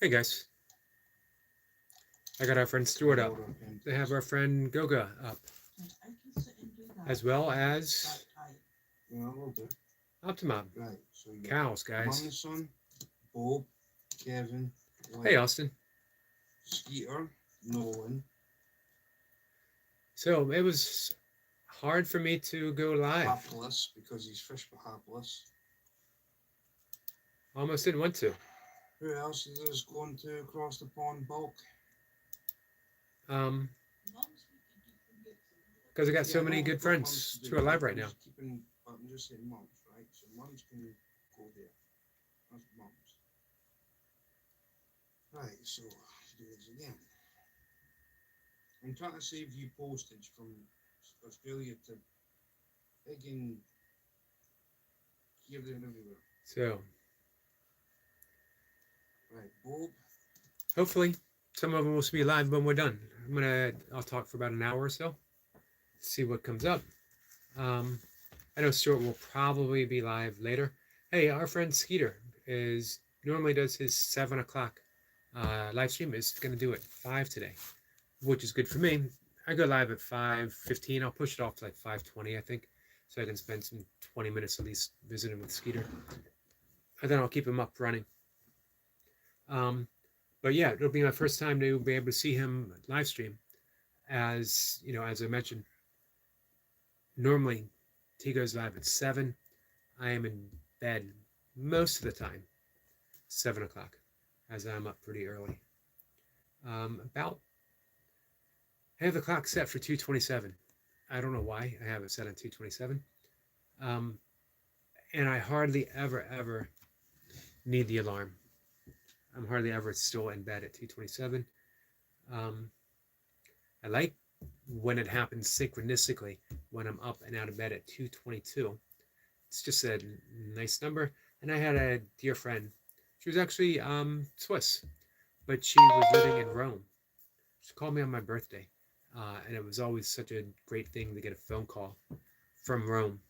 Hey guys, I got our friend Stuart up. Hold up, and They have our friend Goga up, as well as yeah, we'll do. Optimum. Right. So you got Cows, guys. Mum's son, Bob, Kevin, Hey Len, Austin. Skeeter, Nolan. So it was hard for me to go live. Hapless because he's fish for hapless. Almost didn't want to. Who else is going to across the pond bulk? Um, because I got Yeah, so I many know good we've got mums to friends do, to our live but right now. I'm just saying mums, right? So mums can go there. That's mums. Right, so do this again. I'm trying to save you postage from Australia to again here, there, and everywhere. So Right, Bob. hopefully some of them will be live when we're done. I'll talk for about an hour or so, see what comes up. Um, I know Stuart will probably be live later. Hey, our friend Skeeter is normally does his 7 o'clock live stream. Is going to do it 5 today, which is good for me. I go live at 5:15. I'll push it off to like 5:20, I think, so I can spend some 20 minutes at least visiting with Skeeter, and then I'll keep him up running. Um, but yeah, it'll be my first time to be able to see him live stream. As you know, as I mentioned, normally he goes live at 7. I am in bed most of the time 7 o'clock, as I'm up pretty early. About I have the clock set for 2:27. I don't know why I have it set on 2:27. Um, and I hardly ever need the alarm. I'm hardly ever still in bed at 2:27. Um, I like when it happens synchronistically when I'm up and out of bed at 2:22. It's just a nice number. And I had a dear friend. She was actually Swiss, but she was living in Rome. She called me on my birthday, and it was always such a great thing to get a phone call from Rome.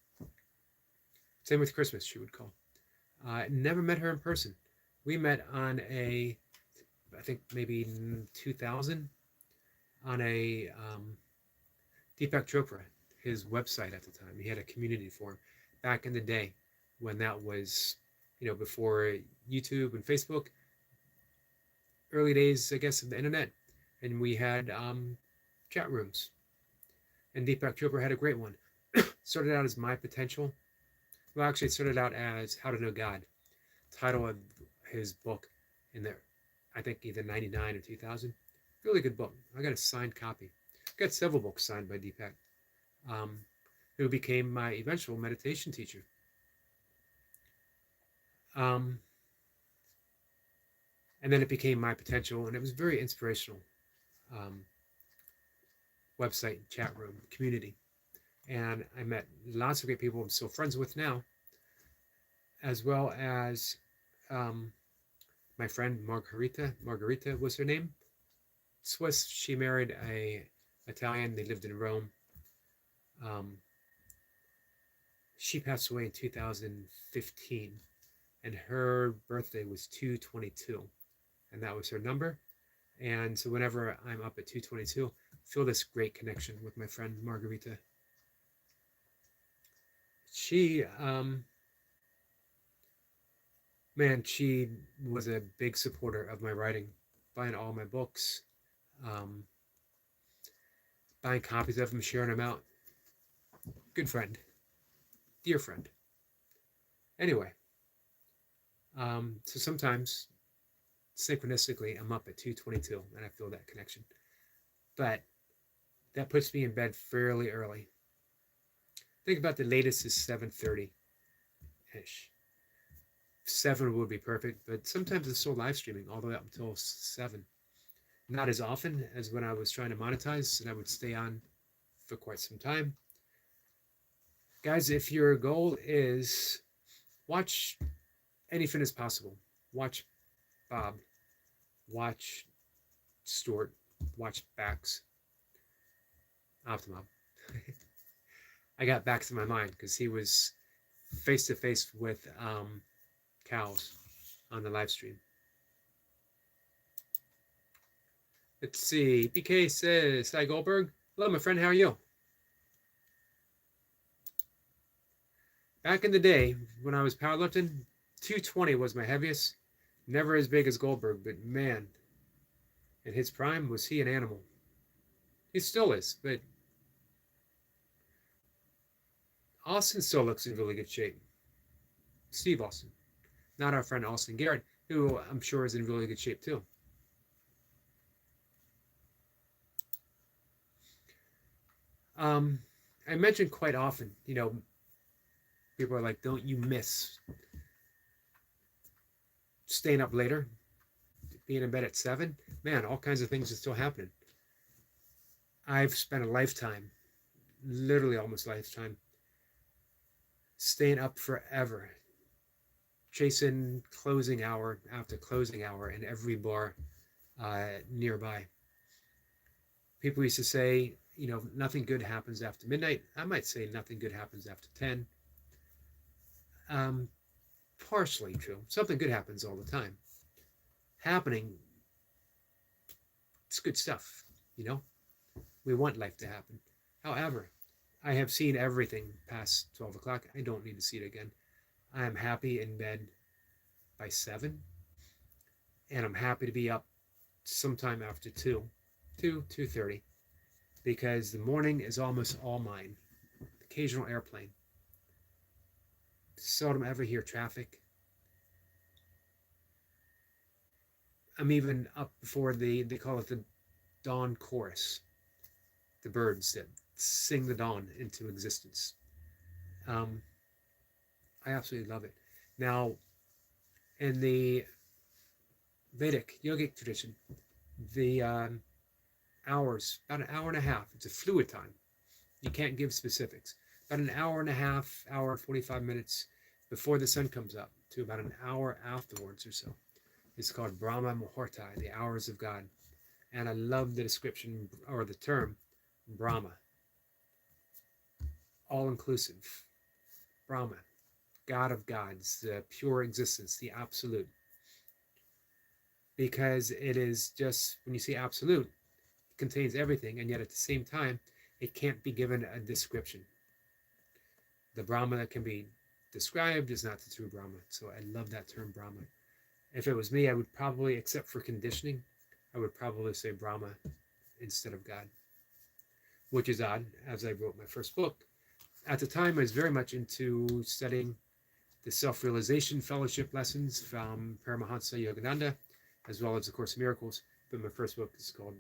Same with Christmas, she would call. Never met her in person. We met on I think maybe 2000, on a Deepak Chopra, his website at the time. He had a community forum back in the day when that was, before YouTube and Facebook, early days, I guess, of the internet. And we had chat rooms. And Deepak Chopra had a great one. Started out as My Potential. Well, actually, it started out as How to Know God. Title of his book in there, I think either 99 or 2000. Really good book. I got a signed copy. I got several books signed by Deepak, um, who became my eventual meditation teacher. Um, and then it became My Potential, and it was very inspirational um, website, chat room, community. And I met lots of great people I'm still friends with now, as well as um, my friend Margarita. Margarita was her name. Swiss. She married a Italian. They lived in Rome. Um, she passed away in 2015, and her birthday was 222, and that was her number. And so whenever I'm up at 222, I feel this great connection with my friend Margarita. She, man, she was a big supporter of my writing, buying all my books, um, buying copies of them, sharing them out. Good friend, dear friend. Anyway, so sometimes synchronistically I'm up at 222 and I feel that connection. But that puts me in bed fairly early. Think about the latest is 7:30 ish. 7 would be perfect, but sometimes it's still live streaming all the way up until 7. Not as often as when I was trying to monetize and I would stay on for quite some time. Guys, if your goal is watch anything as possible, watch Bob, watch Stuart, watch Bax, Optimum. I got Bax in my mind because he was face to face with cows on the live stream. Let's see. BK says, "Hi Goldberg. Hello, my friend. How are you?" Back in the day when I was powerlifting, 220 was my heaviest. Never as big as Goldberg, but man, in his prime, was he an animal? He still is, but Austin still looks in really good shape. Steve Austin, not our friend Austin Garrett, who I'm sure is in really good shape too. I mentioned quite often, people are like, don't you miss staying up later, being in bed at 7? Man, all kinds of things are still happening. I've spent a lifetime, literally almost lifetime, staying up forever, chasing closing hour after closing hour in every bar nearby. People used to say, nothing good happens after midnight. I might say nothing good happens after 10. Partially true. Something good happens all the time. Happening, it's good stuff, We want life to happen. However, I have seen everything past 12 o'clock. I don't need to see it again. I am happy in bed by 7, and I'm happy to be up sometime after 2:30, because the morning is almost all mine. Occasional airplane. Seldom ever hear traffic. I'm even up before they call it the dawn chorus. The birds that sing the dawn into existence. I absolutely love it. Now, in the Vedic yogic tradition, the hours, about an hour and a half, it's a fluid time. You can't give specifics. About an hour and a half, hour and 45 minutes before the sun comes up to about an hour afterwards or so. It's called Brahma Muhurta, the hours of God. And I love the description or the term Brahma. All inclusive. Brahma, God of gods, the pure existence, the absolute. Because it is just, when you say absolute, it contains everything, and yet at the same time, it can't be given a description. The Brahma that can be described is not the true Brahma. So I love that term Brahma. If it was me, I would probably, except for conditioning, I would probably say Brahma instead of God. Which is odd, as I wrote my first book. At the time, I was very much into studying the self-realization fellowship lessons from Paramahansa Yogananda, as well as the Course in Miracles. But my first book is called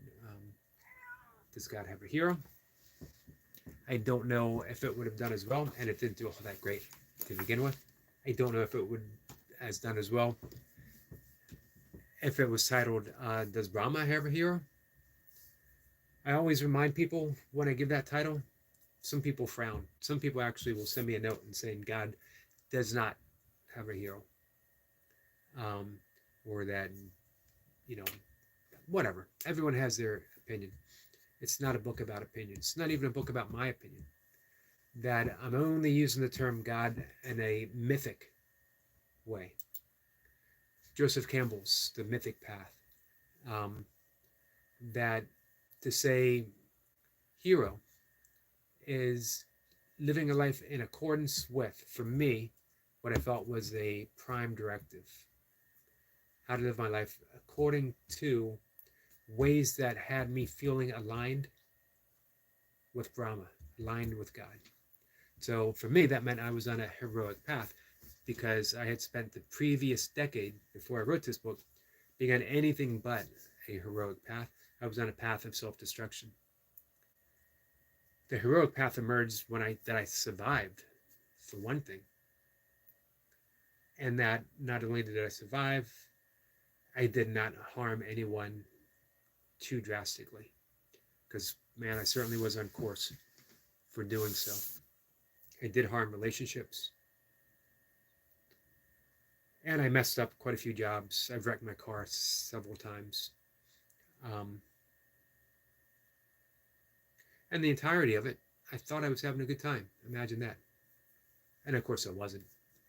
Does God Have a Hero? I don't know if it would have done as well, and it didn't do all that great to begin with. I don't know if it would has done as well if it was titled Does Brahma Have a Hero? I always remind people when I give that title, some people frown. Some people actually will send me a note and saying God does not have a hero. Or that, whatever. Everyone has their opinion. It's not a book about opinions. It's not even a book about my opinion. That I'm only using the term God in a mythic way. Joseph Campbell's The Mythic Path. That to say hero is living a life in accordance with, for me, what I felt was a prime directive. How to live my life according to ways that had me feeling aligned with Brahma, aligned with God. So for me, that meant I was on a heroic path, because I had spent the previous decade before I wrote this book being on anything but a heroic path. I was on a path of self-destruction. The heroic path emerged when I survived, for one thing. And that not only did I survive, I did not harm anyone too drastically. Because, man, I certainly was on course for doing so. I did harm relationships. And I messed up quite a few jobs. I've wrecked my car several times. And the entirety of it, I thought I was having a good time. Imagine that. And of course I wasn't.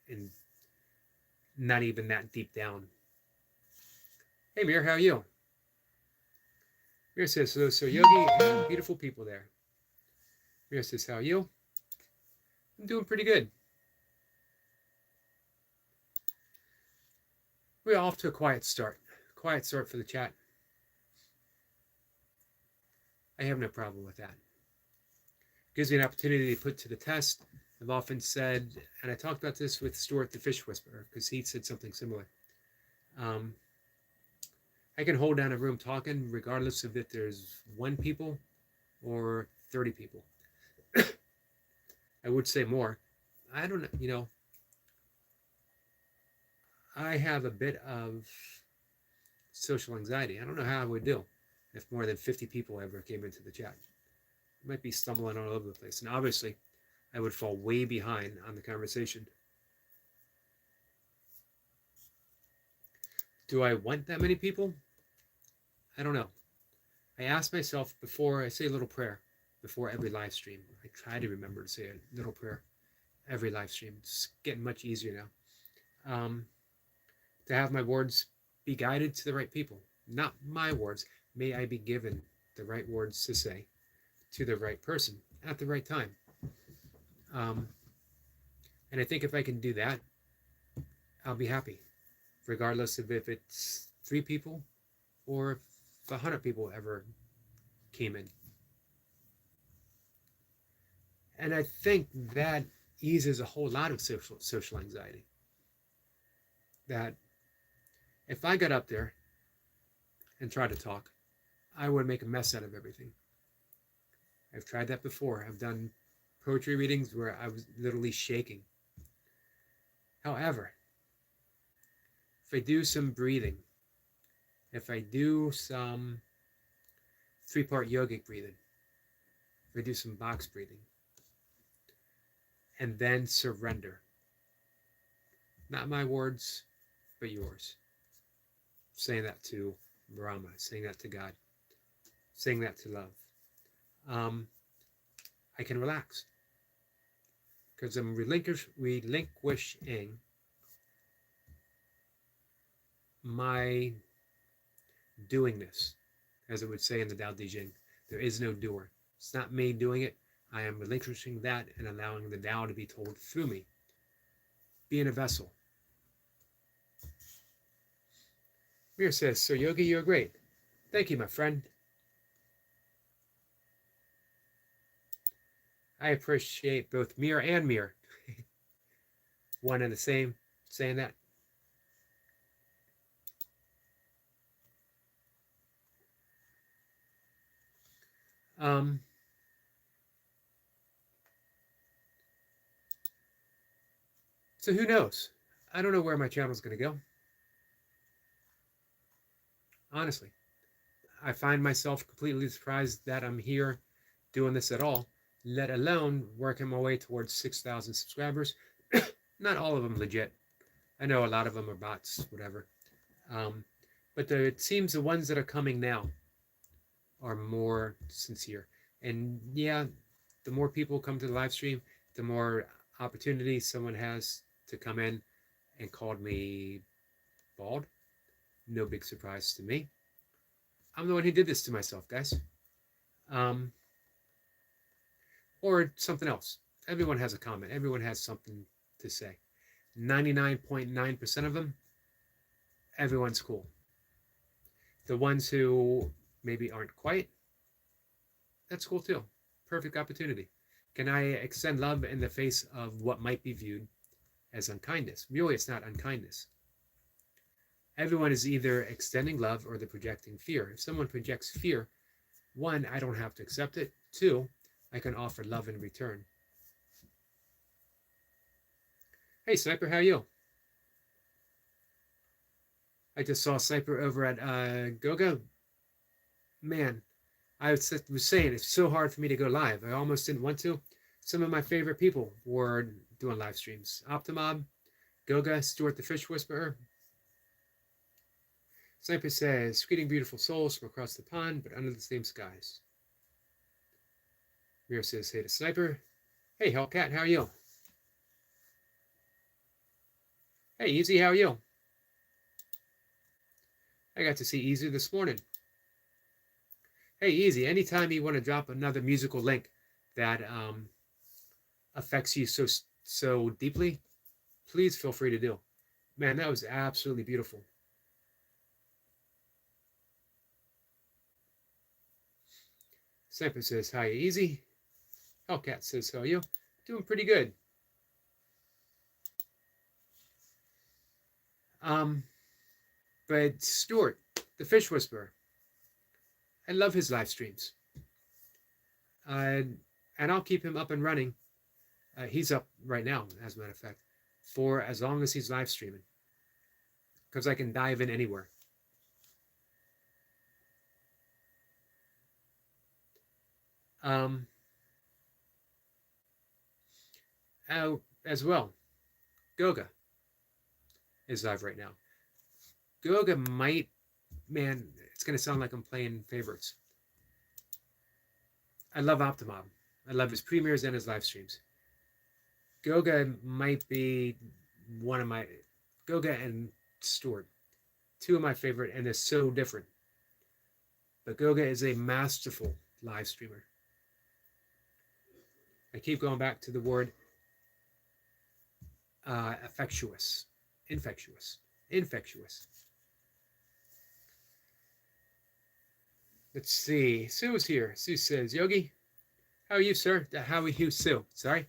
And not even that deep down. Hey Mir, how are you? Mira says, so Yogi and beautiful people there. Mira says, how are you? I'm doing pretty good. We're off to a quiet start. Quiet start for the chat. I have no problem with that. Gives me an opportunity to put to the test. I've often said, and I talked about this with Stuart the Fish Whisperer, because he said something similar. I can hold down a room talking regardless of if there's 1 people or 30 people. I would say more. I don't know, I have a bit of social anxiety. I don't know how I would do if more than 50 people ever came into the chat. I might be stumbling all over the place. And obviously, I would fall way behind on the conversation. Do I want that many people? I don't know. I ask myself before I say a little prayer before every live stream. I try to remember to say a little prayer every live stream. It's getting much easier now. To have my words be guided to the right people, not my words. May I be given the right words to say to the right person at the right time. And I think if I can do that, I'll be happy, regardless of if it's 3 people or if 100 people ever came in. And I think that eases a whole lot of social anxiety. That if I got up there and tried to talk, I would make a mess out of everything. I've tried that before. I've done poetry readings where I was literally shaking. However, if I do some breathing, if I do some 3-part yogic breathing, if I do some box breathing, and then surrender, not my words, but yours. Saying that to Brahma, saying that to God, saying that to love. I can relax because I'm relinquishing my doingness, as it would say in the Tao Te Ching. There is no doer. It's not me doing it. I am relinquishing that and allowing the Tao to be told through me. Being a vessel. Mir says, "So Yogi, you're great. Thank you, my friend. I appreciate both Mir and Mir. One and the same, saying that. So who knows? I don't know where my channel is going to go. Honestly, I find myself completely surprised that I'm here doing this at all, let alone working my way towards 6,000 subscribers. Not all of them legit. I know a lot of them are bots, whatever. But it seems the ones that are coming now are more sincere. And yeah, the more people come to the live stream, the more opportunity someone has to come in and call me bald. No big surprise to me. I'm the one who did this to myself, guys. Or something else. Everyone has a comment. Everyone has something to say. 99.9% of them, everyone's cool. The ones who maybe aren't quite, that's cool too. Perfect opportunity. Can I extend love in the face of what might be viewed as unkindness? Really, it's not unkindness. Everyone is either extending love or they're projecting fear. If someone projects fear, 1, I don't have to accept it. 2, I can offer love in return. Hey, Sniper, how are you? I just saw Sniper over at Goga. Man, I was saying it's so hard for me to go live. I almost didn't want to. Some of my favorite people were doing live streams. Optimob, Goga, Stuart the Fish Whisperer. Sniper says, greeting beautiful souls from across the pond, but under the same skies. Mira says, hey to Sniper. Hey, Hellcat, how are you? Hey, Easy, how are you? I got to see Easy this morning. Hey, easy. Anytime you want to drop another musical link that affects you so deeply, please feel free to do. Man, that was absolutely beautiful. Samper says, hi, easy. Hellcat says, how are you? Doing pretty good. But Stuart, the Fish Whisperer, I love his live streams. And I'll keep him up and running. He's up right now, as a matter of fact, for as long as he's live streaming. Because I can dive in anywhere. As well, Goga is live right now. Goga might, man, it's going to sound like I'm playing favorites. I love Optimob. I love his premieres and his live streams. Goga might be one of my, Goga and Stuart, two of my favorite, and they're so different. But Goga is a masterful live streamer. I keep going back to the word infectious. Let's see. Sue's here. Sue says, Yogi, how are you, sir? How are you, Sue? Sorry.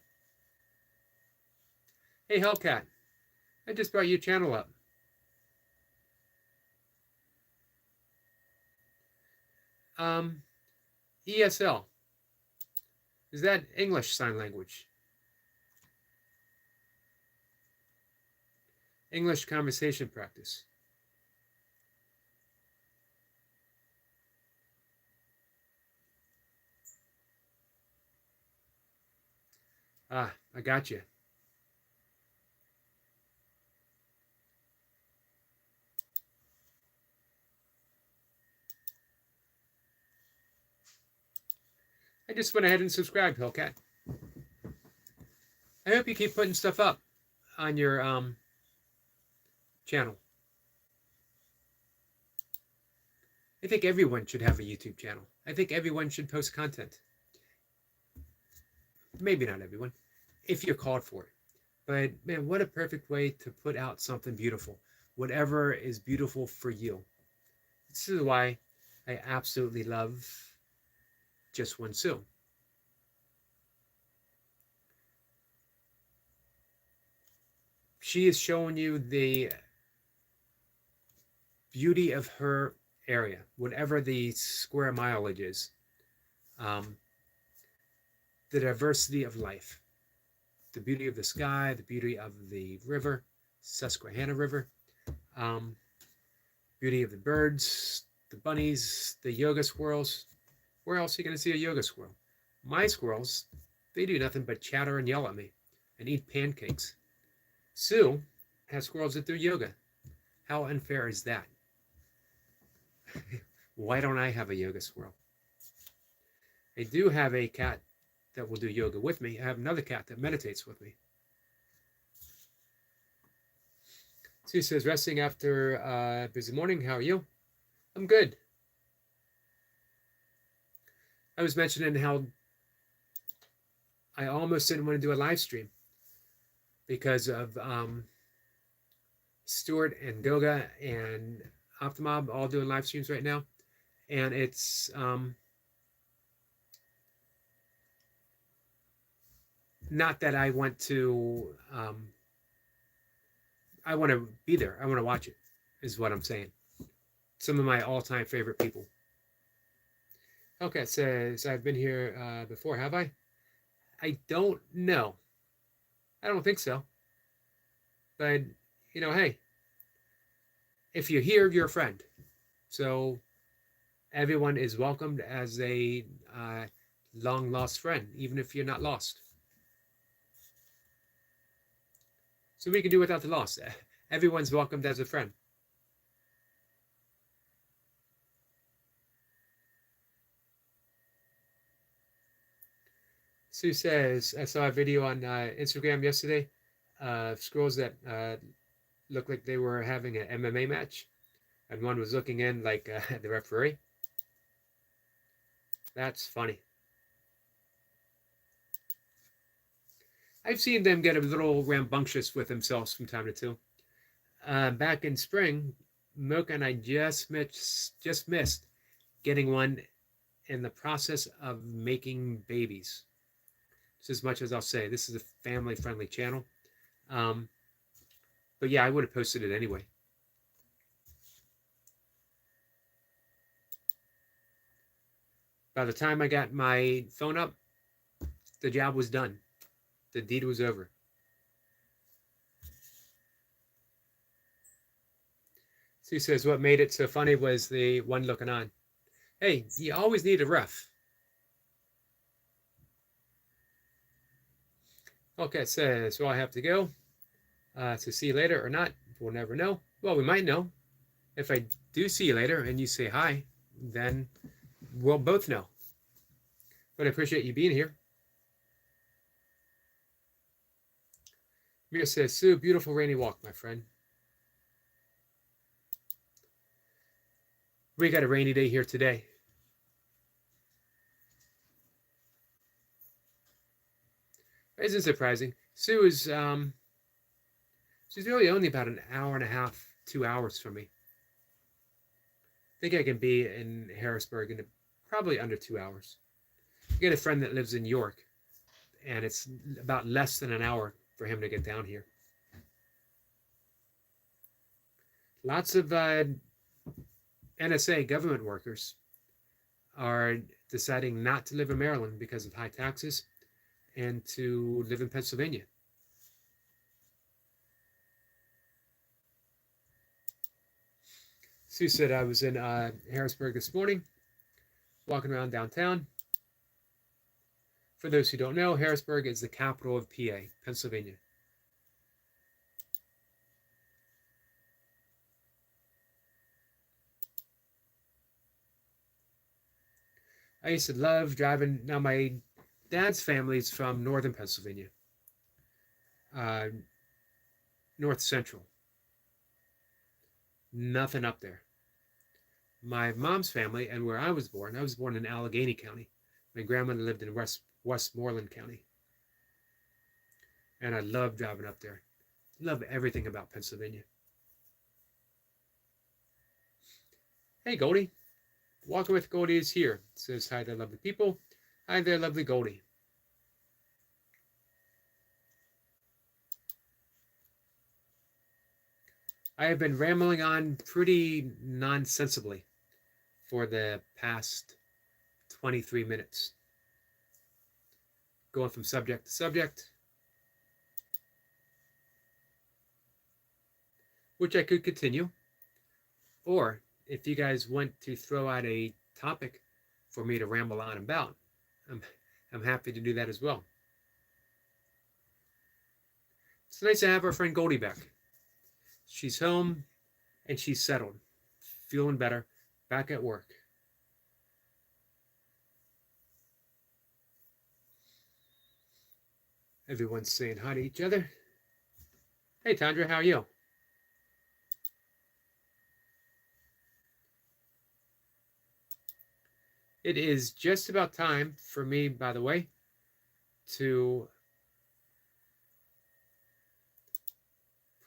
Hey, Hellcat. I just brought your channel up. ESL. Is that English Sign Language? English Conversation Practice. Ah, I got you. I just went ahead and subscribed, Hellcat. I hope you keep putting stuff up on your channel. I think everyone should have a YouTube channel. I think everyone should post content. Maybe not everyone, if you're called for it. But man, what a perfect way to put out something beautiful. Whatever is beautiful for you. This is why I absolutely love Just One Sue. She is showing you the beauty of her area, whatever the square mileage is. The diversity of life, the beauty of the sky, the beauty of the river, Susquehanna River, beauty of the birds, the bunnies, the yoga squirrels. Where else are you going to see a yoga squirrel? My squirrels, they do nothing but chatter and yell at me and eat pancakes. Sue has squirrels that do yoga. How unfair is that? Why don't I have a yoga squirrel? I do have a cat that will do yoga with me. I have another cat that meditates with me. Sue says, resting after a busy morning. How are you? I'm good. I was mentioning how I almost didn't want to do a live stream because of Stuart and Goga and Optimob all doing live streams right now. And it's not that I want to be there. I want to watch it, is what I'm saying. Some of my all-time favorite people. Okay, it says, I've been here before, have I? I don't know. I don't think so. But, you know, hey, if you're here, you're a friend. So everyone is welcomed as a long-lost friend, even if you're not lost. So we can do without the loss. Everyone's welcomed as a friend. Sue says, I saw a video on Instagram yesterday of squirrels that looked like they were having an MMA match. And one was looking in like the referee. That's funny. I've seen them get a little rambunctious with themselves from time to time. Back in spring, Mocha and I just missed getting one in the process of making babies. Just as much as I'll say, this is a family-friendly channel. Um, but yeah, I would have posted it anyway. By the time I got my phone up, the job was done. The deed was over. Sue says, what made it so funny was the one looking on. Hey, you always need a ref. Okay, says, so I have to go. So see you later or not, we'll never know. Well, we might know. If I do see you later and you say hi, then we'll both know. But I appreciate you being here. Mira says, Sue, beautiful rainy walk, my friend. We got a rainy day here today. It isn't surprising. Sue is she's really only about an hour and a half, 2 hours from me. I think I can be in Harrisburg in probably under 2 hours. I get a friend that lives in York, and it's about less than an hour for him to get down here. Lots of NSA government workers are deciding not to live in Maryland because of high taxes and to live in Pennsylvania. Sue said I was in Harrisburg this morning, walking around downtown. For those who don't know, Harrisburg is the capital of PA, Pennsylvania. I used to love driving. Now, my dad's family's from northern Pennsylvania, north central. Nothing up there. My mom's family, and where I was born in Allegheny County. My grandmother lived in Westmoreland County. And I love driving up there. Love everything about Pennsylvania. Hey, Goldie. Walking with Goldie is here. Says, hi there, lovely people. Hi there, lovely Goldie. I have been rambling on pretty nonsensibly for the past 23 minutes. Going from subject to subject, which I could continue. Or if you guys want to throw out a topic for me to ramble on about, I'm happy to do that as well. It's nice to have our friend Goldie back. She's home and she's settled, feeling better, back at work. Everyone's saying hi to each other. Hey, Tandra, how are you? It is just about time for me, by the way, to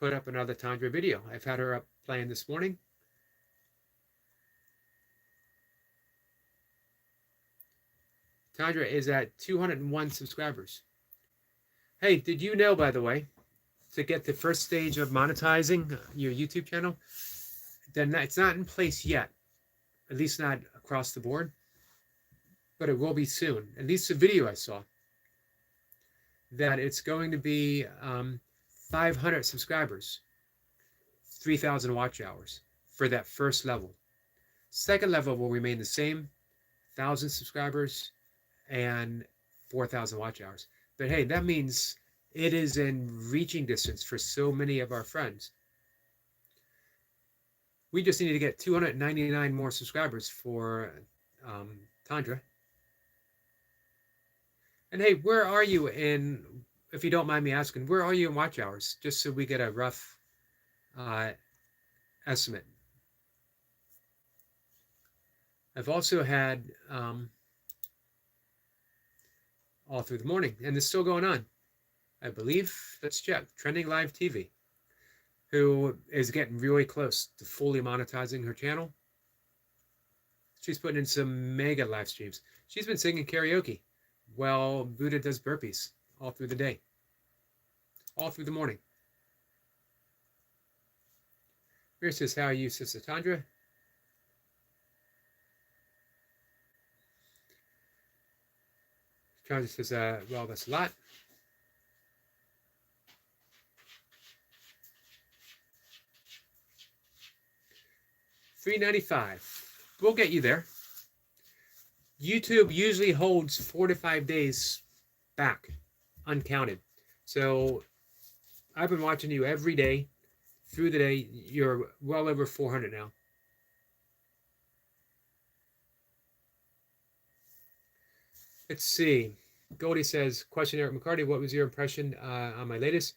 put up another Tandra video. I've had her up playing this morning. Tandra is at 201 subscribers. Hey, did you know, by the way, to get the first stage of monetizing your YouTube channel, then it's not in place yet, at least not across the board, but it will be soon. At least the video I saw, that it's going to be 500 subscribers, 3,000 watch hours for that first level. Second level will remain the same, 1,000 subscribers and 4,000 watch hours. But hey, that means it is in reaching distance for so many of our friends. We just need to get 299 more subscribers for Tandra. And hey, where are you in, if you don't mind me asking, where are you in watch hours? Just so we get a rough estimate. I've also had all through the morning, and it's still going on. I believe, let's check, Trending Live TV, who is getting really close to fully monetizing her channel. She's putting in some mega live streams. She's been singing karaoke while Buddha does burpees all through the day, all through the morning. Here says, how are you, Sister Tandra? Tandra says, well, that's a lot. $3.95. We'll get you there. YouTube usually holds 4 to 5 days back, uncounted. So I've been watching you every day through the day. You're well over 400 now. Let's see. Goldie says, question, Eric McCarty, what was your impression on my latest?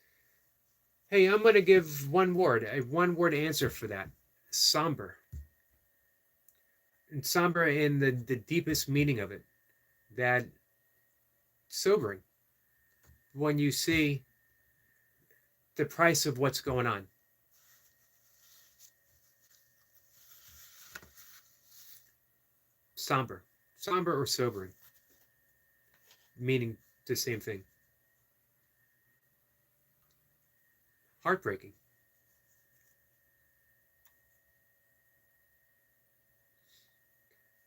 Hey, I'm going to give one word, a one-word answer for that. Somber. And somber in the deepest meaning of it. That sobering. When you see the price of what's going on. Somber. Somber or sobering. Meaning the same thing. Heartbreaking.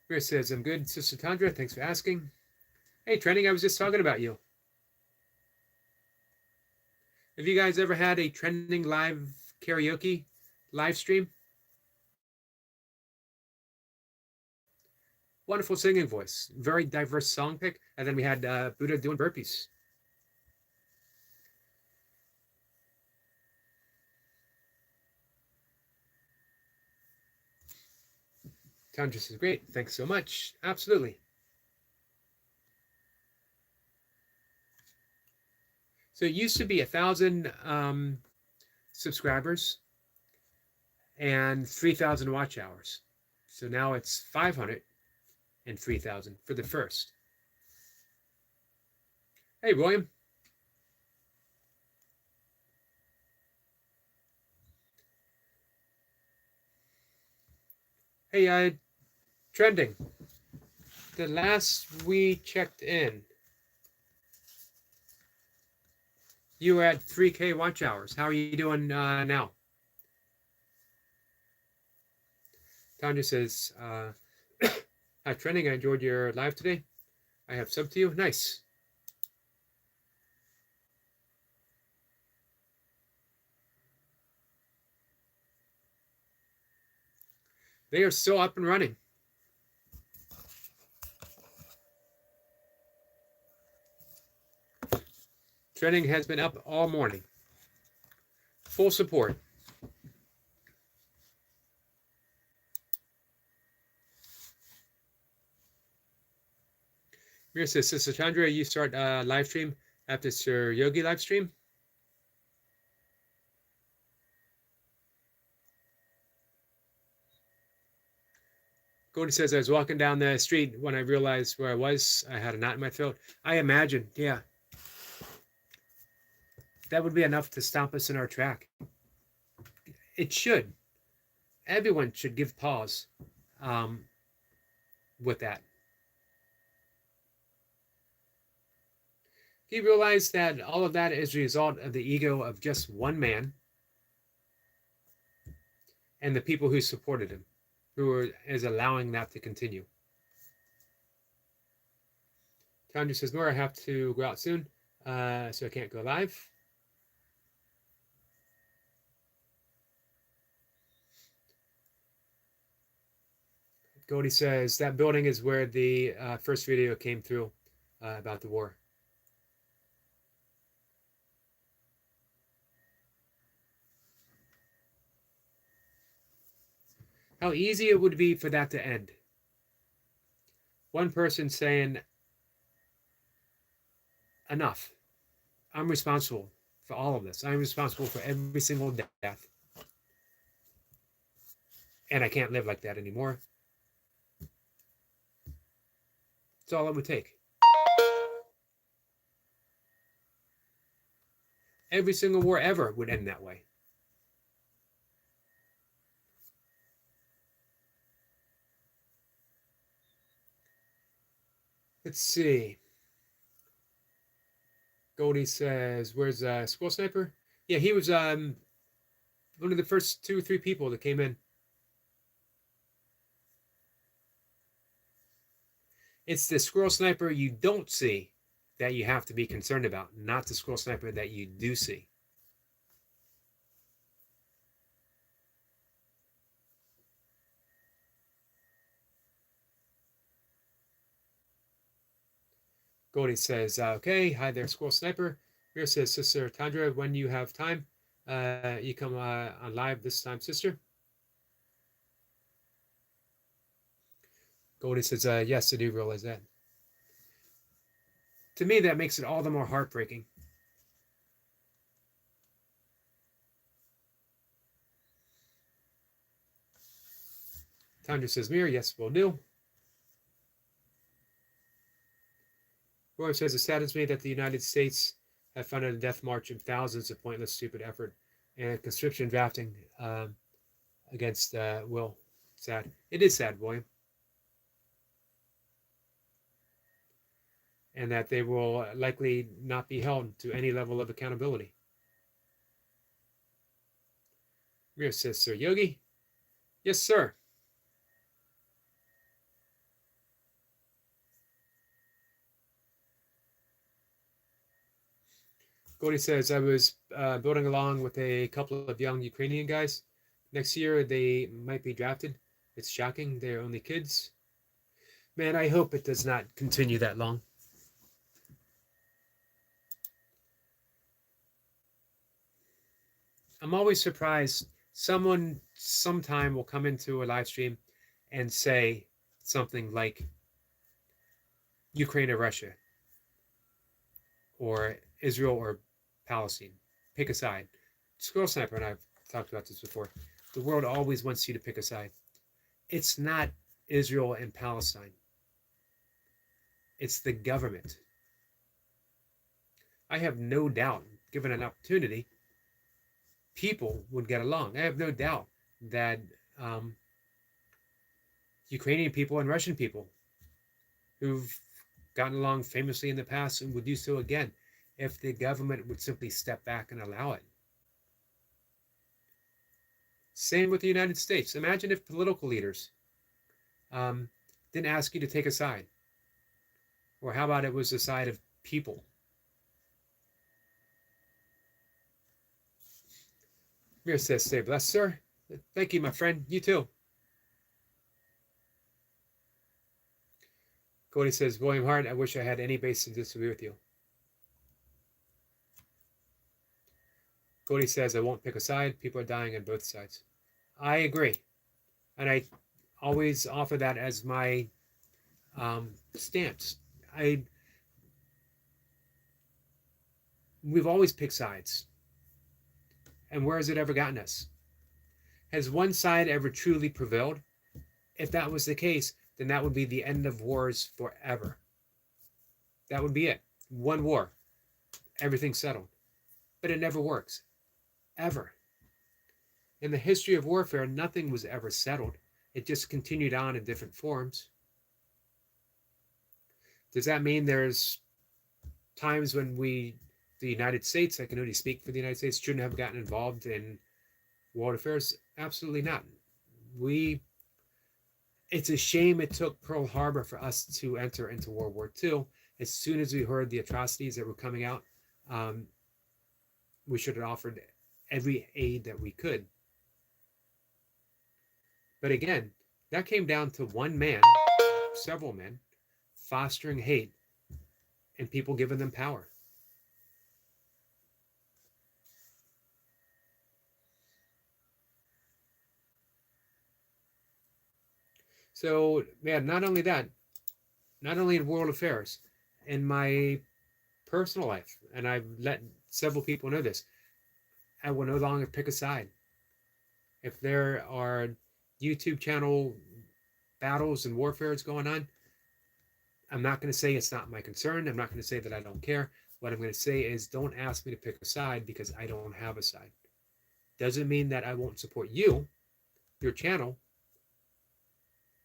Chris says, I'm good, Sister Tandra. Thanks for asking. Hey, Trending, I was just talking about you. Have you guys ever had a Trending Live karaoke live stream? Wonderful singing voice. Very diverse song pick. And then we had Buddha doing burpees. Tandra says, great. Thanks so much. Absolutely. So it used to be 1,000 subscribers and 3,000 watch hours. So now it's 500 and 3,000 for the first. Hey, William. Hey, Trending. The last we checked in, you were at 3K watch hours. How are you doing now? Tanya says, hi, Trending. I enjoyed your live today. I have sub to you. Nice. They are still up and running. Trending has been up all morning. Full support. Mira says, Sister Chandra, you start live stream after Sir Yogi live stream? Goldie says, I was walking down the street when I realized where I was. I had a knot in my throat. I imagine, yeah. That would be enough to stop us in our track. It should. Everyone should give pause with that. He realized that all of that is a result of the ego of just one man and the people who supported him, who is allowing that to continue. Tanya says, Nora, I have to go out soon, so I can't go live. Goldie says, that building is where the first video came through about the war. How easy it would be for that to end. One person saying, enough. I'm responsible for all of this. I'm responsible for every single death. And I can't live like that anymore. That's all it would take. Every single war ever would end that way. Let's see. Goldie says, "Where's Squirrel Sniper?" Yeah, he was one of the first 2 or 3 people that came in. It's the Squirrel Sniper you don't see that you have to be concerned about, not the Squirrel Sniper that you do see. Goldie says, "Okay, hi there, Squirrel Sniper." Mira says, "Sister Tandra, when you have time, you come on live this time, sister." Goldie says, "Yes, I do realize that." To me, that makes it all the more heartbreaking. Tandra says, "Mira, yes, will do." Roy says, "It saddens me that the United States have funded a death march of thousands of pointless, stupid effort and conscription drafting against Will." Sad. It is sad, William. And that they will likely not be held to any level of accountability. Mira says, "Sir Yogi?" "Yes, sir." Goldie says, "I was building along with a couple of young Ukrainian guys. Next year, they might be drafted. It's shocking. They're only kids. Man, I hope it does not continue that long." I'm always surprised someone sometime will come into a live stream and say something like Ukraine or Russia or Israel or Palestine. Pick a side. Squirrel Sniper and I've talked about this before. The world always wants you to pick a side. It's not Israel and Palestine. It's the government. I have no doubt, given an opportunity, people would get along. I have no doubt that Ukrainian people and Russian people who've gotten along famously in the past and would do so again if the government would simply step back and allow it. Same with the United States. Imagine if political leaders didn't ask you to take a side. Or how about it was the side of people? Mir says, "Stay blessed, sir." Thank you, my friend. You too. Cody says, "William Hart, I wish I had any basis to disagree with you." Cody says, "I won't pick a side. People are dying on both sides." I agree. And I always offer that as my stance. We've always picked sides. And where has it ever gotten us? Has one side ever truly prevailed? If that was the case, then that would be the end of wars forever. That would be it. One war. Everything settled. But it never works. Ever. In the history of warfare, nothing was ever settled. It just continued on in different forms. Does that mean there's times when the United States, I can only speak for the United States, shouldn't have gotten involved in world affairs? Absolutely not. It's a shame it took Pearl Harbor for us to enter into World War II. As soon as we heard the atrocities that were coming out, we should have offered every aid that we could. But again, that came down to one man, several men, fostering hate and people giving them power. So, man, not only that, not only in world affairs, in my personal life, and I've let several people know this, I will no longer pick a side. If there are YouTube channel battles and warfares going on, I'm not going to say it's not my concern. I'm not going to say that I don't care. What I'm going to say is don't ask me to pick a side because I don't have a side. Doesn't mean that I won't support you, your channel,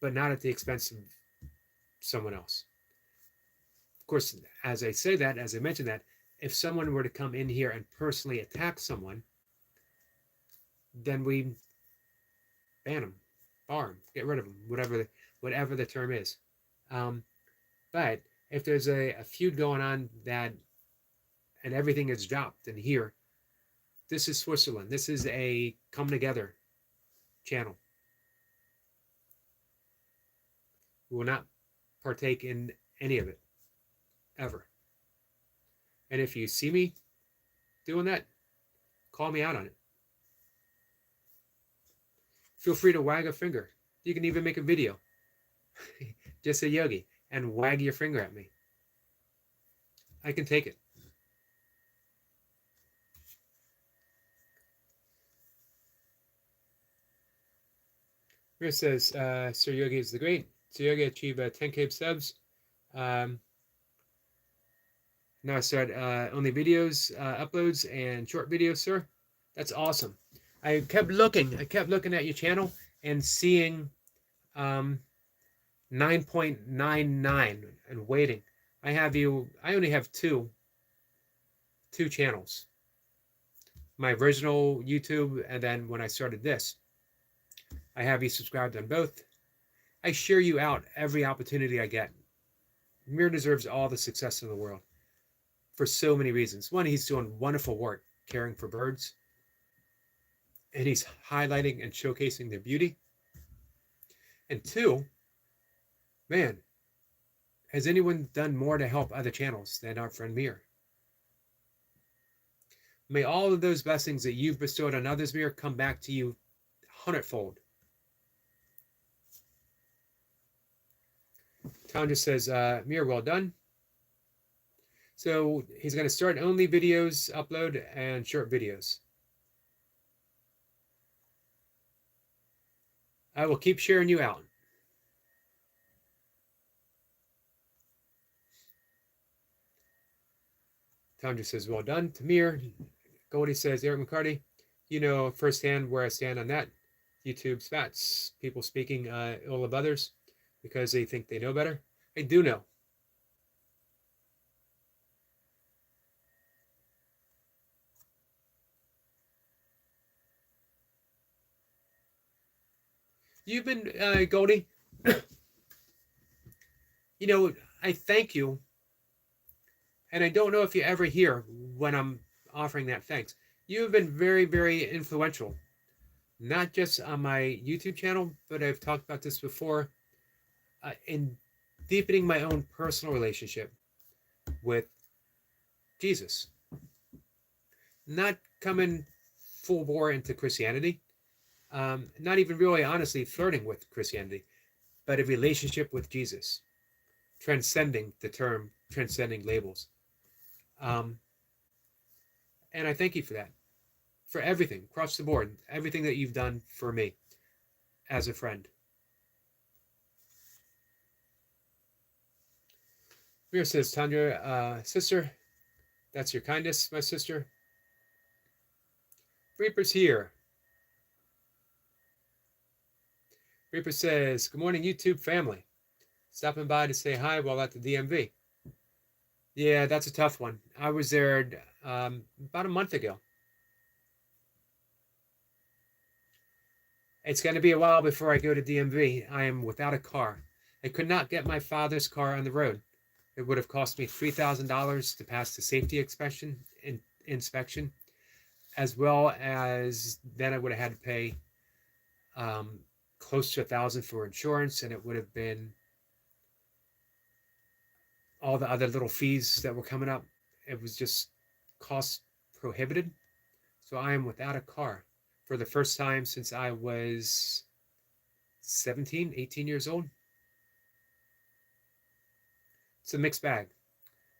but not at the expense of someone else. Of course, as I say that, as I mentioned that, if someone were to come in here and personally attack someone, then we ban them, bar them, get rid of them, whatever the term is. But if there's a feud going on that, and everything is dropped in here, this is Switzerland. This is a come together channel. We will not partake in any of it, ever. And if you see me doing that, call me out on it. Feel free to wag a finger. You can even make a video. Just a yogi and wag your finger at me. I can take it. Here says, Sir Yogi is the great. Sir Yogi achieved 10K subs. Now I start only videos, uploads, and short videos, sir. That's awesome. I kept looking at your channel and seeing 9.99 and waiting. I only have two channels. My original YouTube, and then when I started this. I have you subscribed on both. I share you out every opportunity I get. Mir deserves all the success in the world for so many reasons. One, he's doing wonderful work caring for birds, and he's highlighting and showcasing their beauty. And two, man, has anyone done more to help other channels than our friend Mir? May all of those blessings that you've bestowed on others, Mir, come back to you 100-fold. Tanja says, Mir, well done. So he's going to start only videos, upload, and short videos. I will keep sharing you out. Tanja says, well done. Tamir. Goldie says, Eric McCarty, you know firsthand where I stand on that. YouTube spats, people speaking ill of others because they think they know better. I do know. You've been, Goldie, you know, I thank you. And I don't know if you ever hear when I'm offering that thanks. You've been very, very influential, not just on my YouTube channel, but I've talked about this before, in deepening my own personal relationship with Jesus. Not coming full bore into Christianity, not even really honestly flirting with Christianity, but a relationship with Jesus, transcending the term, transcending labels. And I thank you for that, for everything, across the board, everything that you've done for me as a friend. Mir says, Tanya, sister, that's your kindness, my sister. Reaper's here. Reaper says, good morning, YouTube family. Stopping by to say hi while at the DMV. Yeah, that's a tough one. I was there about a month ago. It's going to be a while before I go to DMV. I am without a car. I could not get my father's car on the road. It would have cost me $3,000 to pass the safety inspection, as well as then I would have had to pay close to $1,000 for insurance, and it would have been all the other little fees that were coming up. It was just cost prohibited. So I am without a car for the first time since I was 17, 18 years old. It's a mixed bag.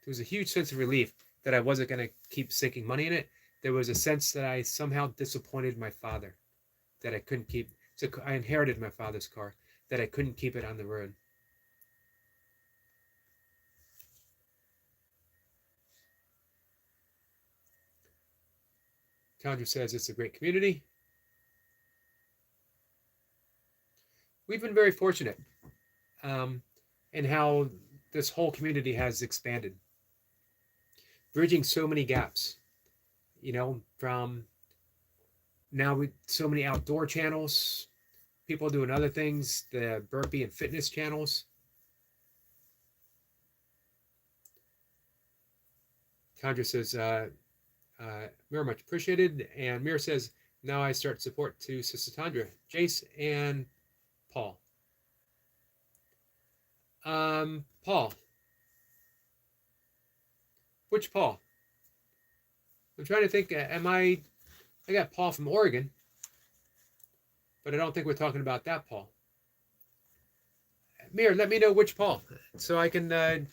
There was a huge sense of relief that I wasn't going to keep sinking money in it. There was a sense that I somehow disappointed my father, that I couldn't keep. So I inherited my father's car, that I couldn't keep it on the road. Tandra says it's a great community. We've been very fortunate in how this whole community has expanded, bridging so many gaps. From now so many outdoor channels, people doing other things, the burpee and fitness channels. Tandra says, Mira, much appreciated. And Mira says, now I start support to Sister Tandra, Jace, and Paul. Paul. Which Paul? I'm trying to think. I got Paul from Oregon, but I don't think we're talking about that Paul. Mira, let me know which Paul, so I can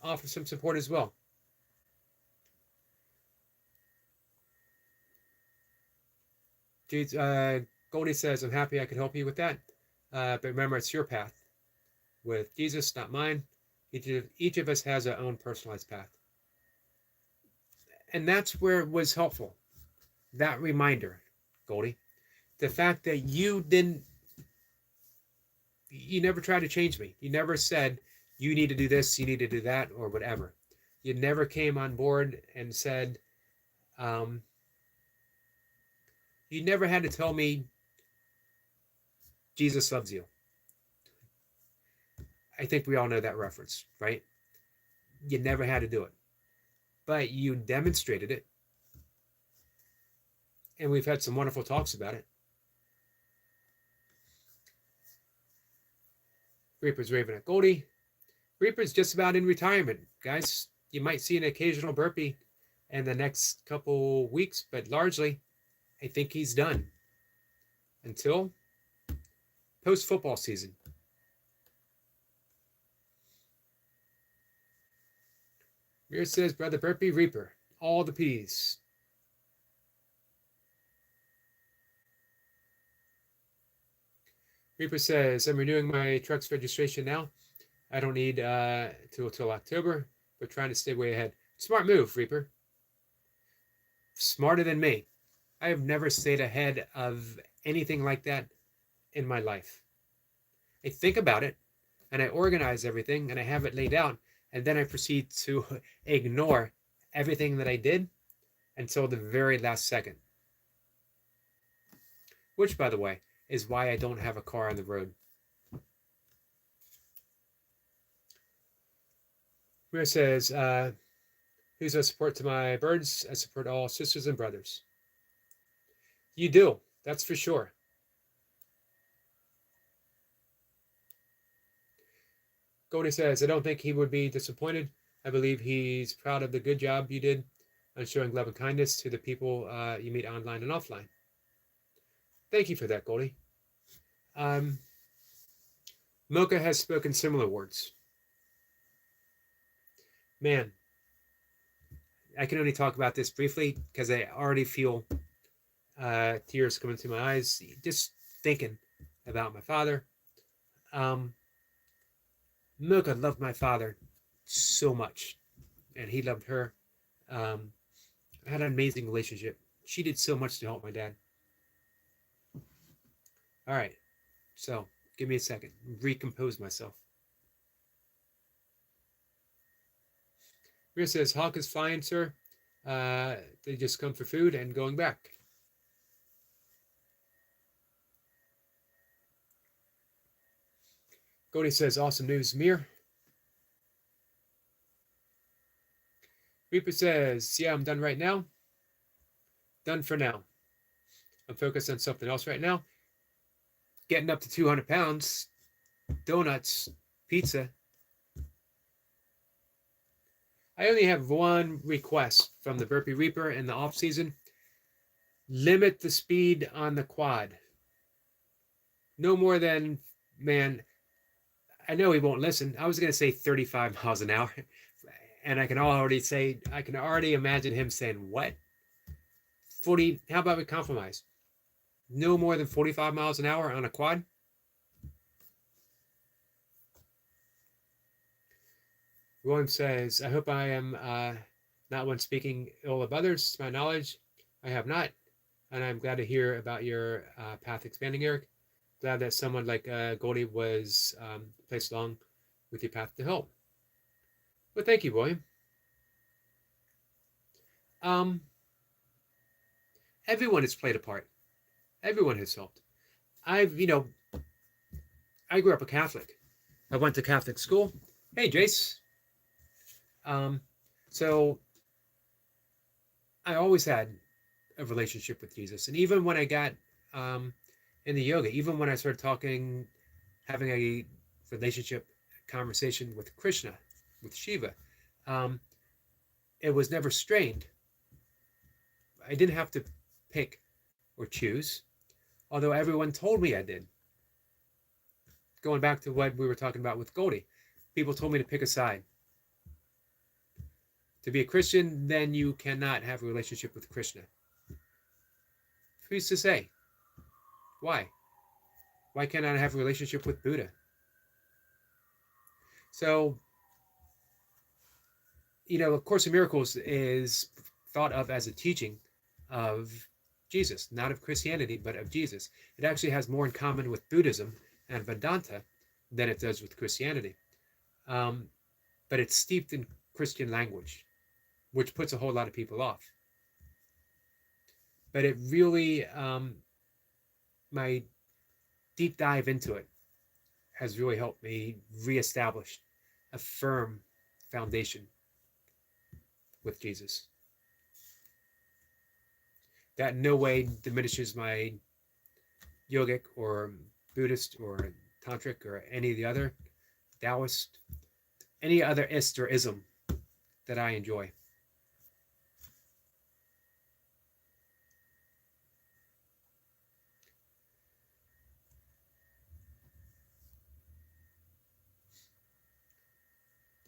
offer some support as well. Goldie says, I'm happy I could help you with that. But remember, it's your path with Jesus, not mine. Each of us has our own personalized path. And that's where it was helpful. That reminder, Goldie. The fact that you never tried to change me. You never said, you need to do this, you need to do that, or whatever. You never came on board and said, you never had to tell me Jesus loves you. I think we all know that reference, right? You never had to do it. But you demonstrated it. And we've had some wonderful talks about it. Reaper's raving at Goldie. Reaper's just about in retirement, guys. You might see an occasional burpee in the next couple weeks, but largely, I think he's done until post-football season. Mir says, Brother Burpee, Reaper, all the P's. Reaper says, I'm renewing my truck's registration now. I don't need till October, but trying to stay way ahead. Smart move, Reaper. Smarter than me. I have never stayed ahead of anything like that in my life. I think about it, and I organize everything, and I have it laid out, and then I proceed to ignore everything that I did until the very last second. Which, by the way, is why I don't have a car on the road. Rhea says, who's a support to my birds? I support all sisters and brothers. You do, that's for sure. Goldie says, I don't think he would be disappointed. I believe he's proud of the good job you did on showing love and kindness to the people you meet online and offline. Thank you for that, Goldie. Mocha has spoken similar words. Man, I can only talk about this briefly because I already feel tears coming to my eyes just thinking about my father. Mocha loved my father so much, and he loved her. I had an amazing relationship. She did so much to help my dad. All right, so give me a second. Recompose myself. Rhea says, Hawk is fine, sir. They just come for food and going back. Goldie says, awesome news, Mir. Reaper says, yeah, I'm done right now. Done for now. I'm focused on something else right now. Getting up to 200 pounds. Donuts. Pizza. I only have one request from the Burpee Reaper in the off season. Limit the speed on the quad. No more than, man, I know he won't listen. I was going to say 35 miles an hour. And I can already imagine him saying, what? 40, how about we compromise? No more than 45 miles an hour on a quad? William says, I hope I am not one speaking ill of others. To my knowledge, I have not. and I'm glad to hear about your path expanding, Eric. Glad that someone like Goldie was placed along with your path to help. Well, thank you, William. Everyone has played a part. Everyone has helped. I grew up a Catholic. I went to Catholic school. Hey, Jace. So I always had a relationship with Jesus, and even when I got into yoga, even when I started having a relationship conversation with Krishna, with Shiva, it was never strained. I didn't have to pick or choose, although everyone told me I did. Going back to what we were talking about with Goldie, people told me to pick a side. To be a Christian, then you cannot have a relationship with Krishna. Who's to say? Why? Why can't I have a relationship with Buddha? So, A Course in Miracles is thought of as a teaching of Jesus, not of Christianity, but of Jesus. It actually has more in common with Buddhism and Vedanta than it does with Christianity. But it's steeped in Christian language, which puts a whole lot of people off. But it really, my deep dive into it has really helped me reestablish a firm foundation with Jesus. That in no way diminishes my yogic or Buddhist or tantric or any of the other Taoist, any other ist or ism that I enjoy.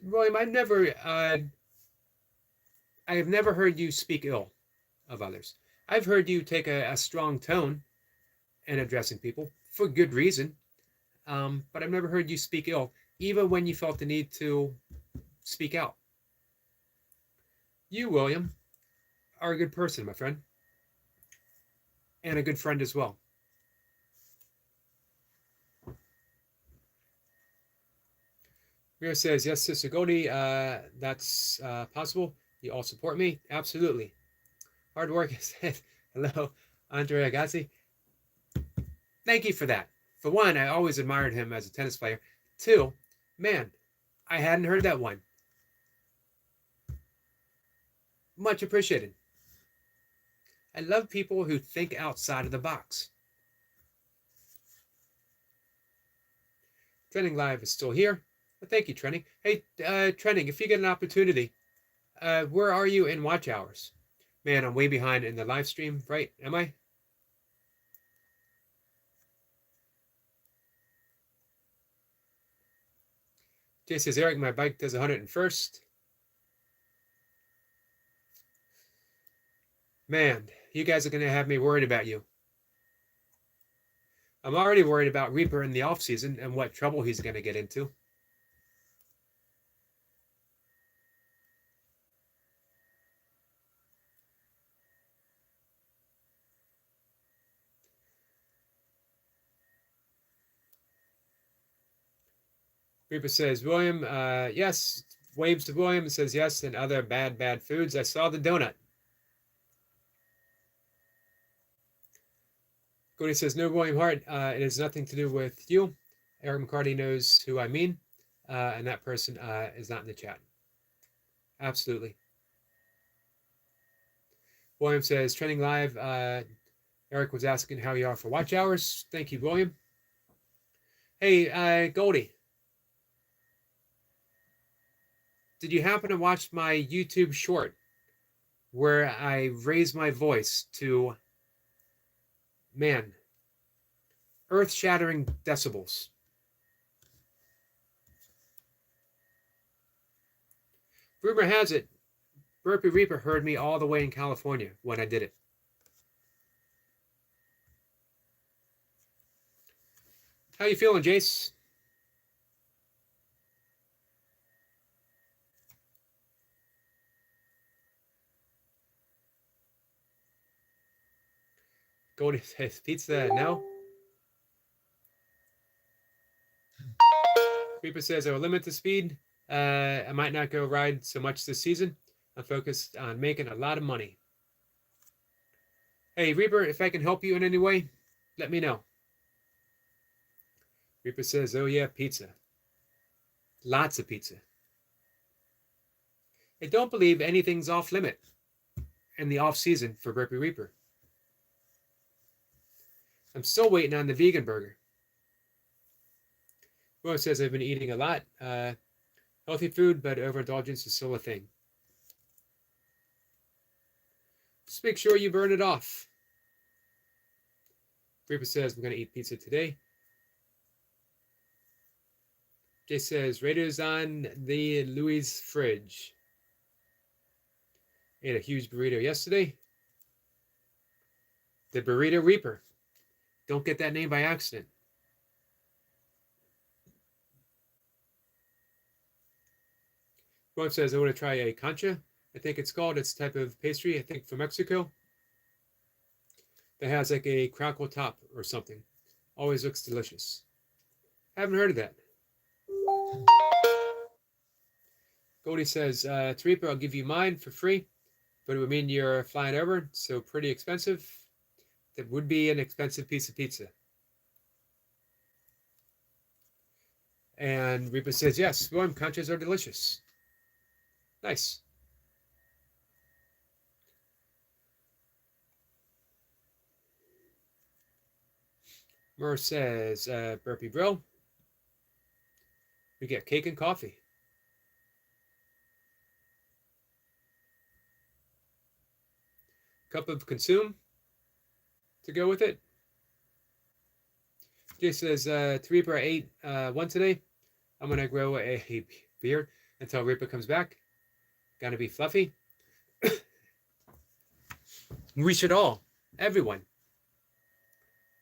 William, I have never heard you speak ill of others. I've heard you take a strong tone in addressing people for good reason, but I've never heard you speak ill, even when you felt the need to speak out. You, William, are a good person, my friend, and a good friend as well. Mira says, yes, Sister Goldie, that's possible. You all support me? Absolutely. Hard work said, hello, Andrea Gazzi. Thank you for that. For one, I always admired him as a tennis player. Two, man, I hadn't heard that one. Much appreciated. I love people who think outside of the box. Trending Live is still here. Well, thank you, Trending. Hey, Trending, if you get an opportunity, where are you in watch hours? Man, I'm way behind in the live stream, right? Am I? Jay says, Eric, my bike does 101st. Man, you guys are going to have me worried about you. I'm already worried about Reaper in the off season and what trouble he's going to get into. Reaper says, William, yes. Waves to William says yes, and other bad foods. I saw the donut. Cody says, no, William Hart, it has nothing to do with you. Eric McCarty knows who I mean, and that person is not in the chat. Absolutely. William says, trending live. Eric was asking how you are for watch hours. Thank you, William. Hey, Goldie. Did you happen to watch my YouTube short where I raised my voice to, man, earth-shattering decibels? Rumor has it, Burpee Reaper heard me all the way in California when I did it. How you feeling, Jace? Goldie says pizza, no. Reaper says I will limit the speed. I might not go ride so much this season. I'm focused on making a lot of money. Hey, Reaper, if I can help you in any way, let me know. Reaper says, oh yeah, pizza. Lots of pizza. I don't believe anything's off limit in the off season for Burpee Reaper. I'm still waiting on the vegan burger. Well, it says I've been eating a lot. Healthy food, but overindulgence is still a thing. Just make sure you burn it off. Reaper says, I'm going to eat pizza today. Jay says, Raiders on the Louis fridge. Ate a huge burrito yesterday. The Burrito Reaper. Don't get that name by accident. Ron says, I want to try a concha. I think it's called. It's a type of pastry, I think from Mexico. That has like a crackle top or something. Always looks delicious. Haven't heard of that. Goldie says, Taripa, I'll give you mine for free, but it would mean you're flying over, so pretty expensive. That would be an expensive piece of pizza. And Reaper says, yes, warm conchas are delicious. Nice. Murr says, Burpee Bro, we get cake and coffee. Cup of consume to go with it. Jay says, Reaper, I ate one today. I'm going to grow a beard until Reaper comes back. Gonna be fluffy. We should all. Everyone.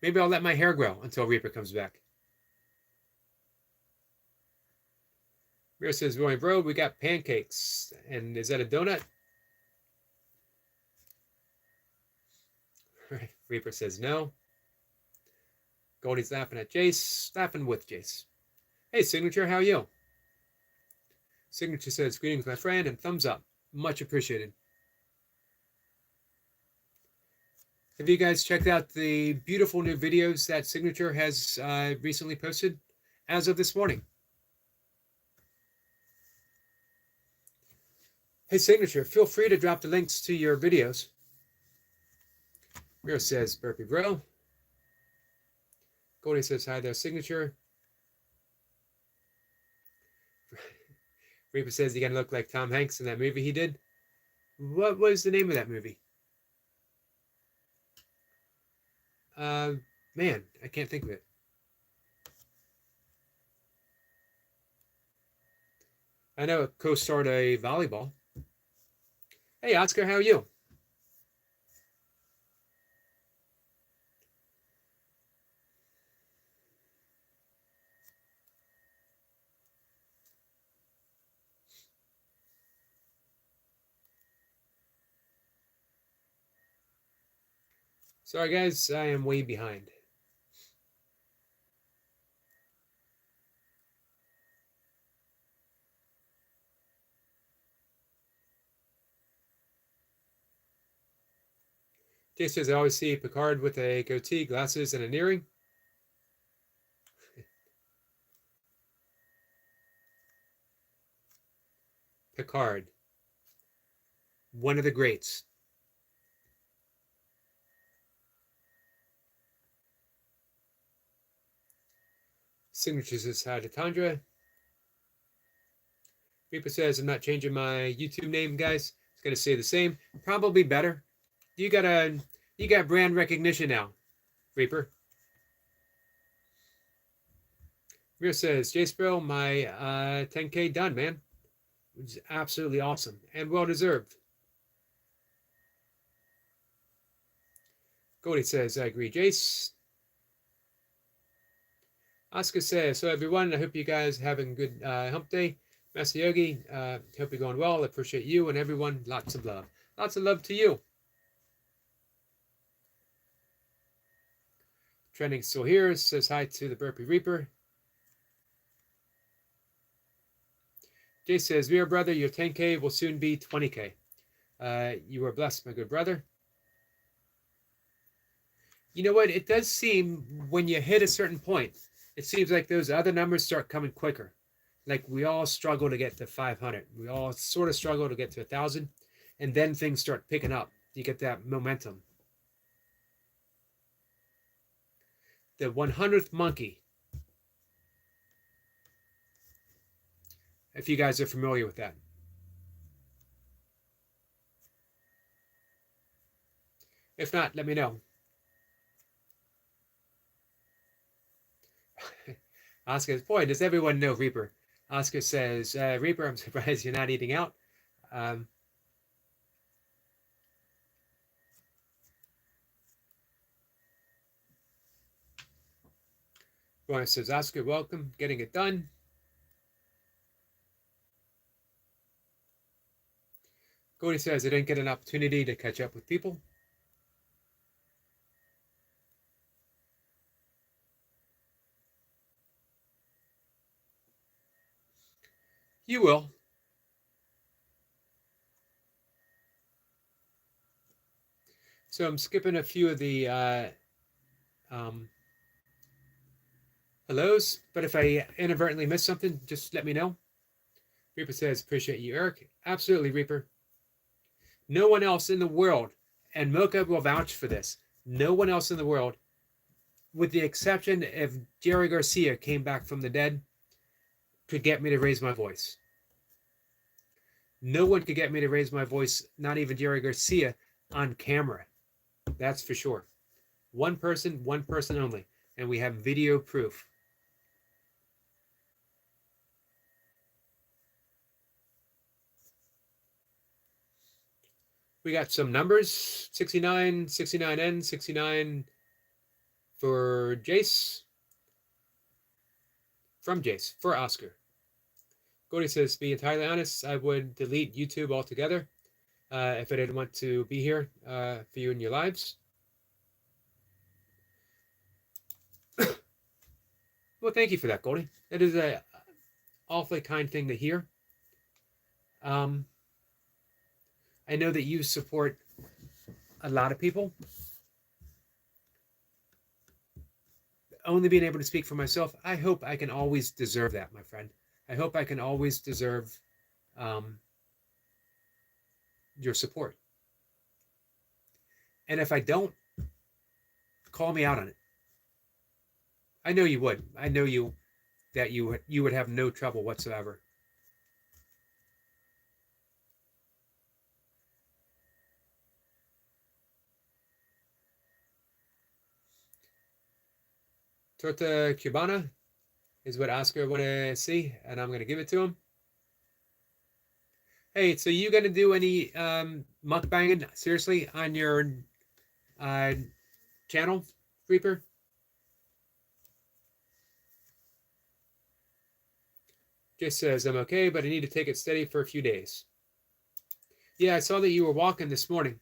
Maybe I'll let my hair grow until Reaper comes back. Reaper says, Roy, bro, we got pancakes. And is that a donut? Reaper says no. Goldie's laughing at Jace, laughing with Jace. Hey, Signature, how are you? Signature says, greetings, my friend, and thumbs up. Much appreciated. Have you guys checked out the beautiful new videos that Signature has recently posted as of this morning? Hey, Signature, feel free to drop the links to your videos. Mira says, Burpee Bro. Goldie says, hi there, Signature. Reaper says, you're going to look like Tom Hanks in that movie he did. What was the name of that movie? Man, I can't think of it. I know it co-starred a volleyball. Hey, Oscar, how are you? Sorry, guys, I am way behind. Jay says, I always see Picard with a goatee, glasses, and an earring. Picard. One of the greats. Signature says, hi to Tundra. Reaper says, I'm not changing my YouTube name, guys. It's going to stay the same. Probably better. You got brand recognition now, Reaper. Reaper says, Jace Bro, my 10K done, man. Which is absolutely awesome and well deserved. Goldie says, I agree, Jace. Oscar says, so everyone, I hope you guys having a good hump day. Master Yogi, hope you're going well. I appreciate you and everyone. Lots of love. Lots of love to you. Trending still here. Says hi to the Burpee Reaper. Jay says, "Dear brother, your 10K will soon be 20K. You are blessed, my good brother." You know what? It does seem when you hit a certain point, it seems like those other numbers start coming quicker. Like we all struggle to get to 500. We all sort of struggle to get to 1,000. And then things start picking up. You get that momentum. The 100th monkey. If you guys are familiar with that. If not, let me know. Oscar says, boy, does everyone know Reaper? Oscar says, Reaper, I'm surprised you're not eating out. Roy says, Oscar, welcome, getting it done. Cody says, I didn't get an opportunity to catch up with people. You will. So I'm skipping a few of the hellos, but if I inadvertently miss something, just let me know. Reaper says, appreciate you, Eric. Absolutely, Reaper. No one else in the world, and Mocha will vouch for this, no one else in the world, with the exception if Jerry Garcia came back from the dead, could get me to raise my voice. No one could get me to raise my voice, not even Jerry Garcia, on camera. That's for sure. One person only, and we have video proof. We got some numbers, 69, 69N, 69 for Jace. From Jace, for Oscar. Cody says, to be entirely honest, I would delete YouTube altogether if I didn't want to be here for you in your lives. Well, thank you for that, Cody. That is a awfully kind thing to hear. I know that you support a lot of people. Only being able to speak for myself, I hope I can always deserve that, my friend. I hope I can always deserve your support. And if I don't, call me out on it. I know you would. I know that you would have no trouble whatsoever. Torta Cubana is what Oscar want to see, and I'm going to give it to him. Hey, so you going to do any mukbanging, seriously, on your channel, Reaper? Just says, I'm okay, but I need to take it steady for a few days. Yeah, I saw that you were walking this morning.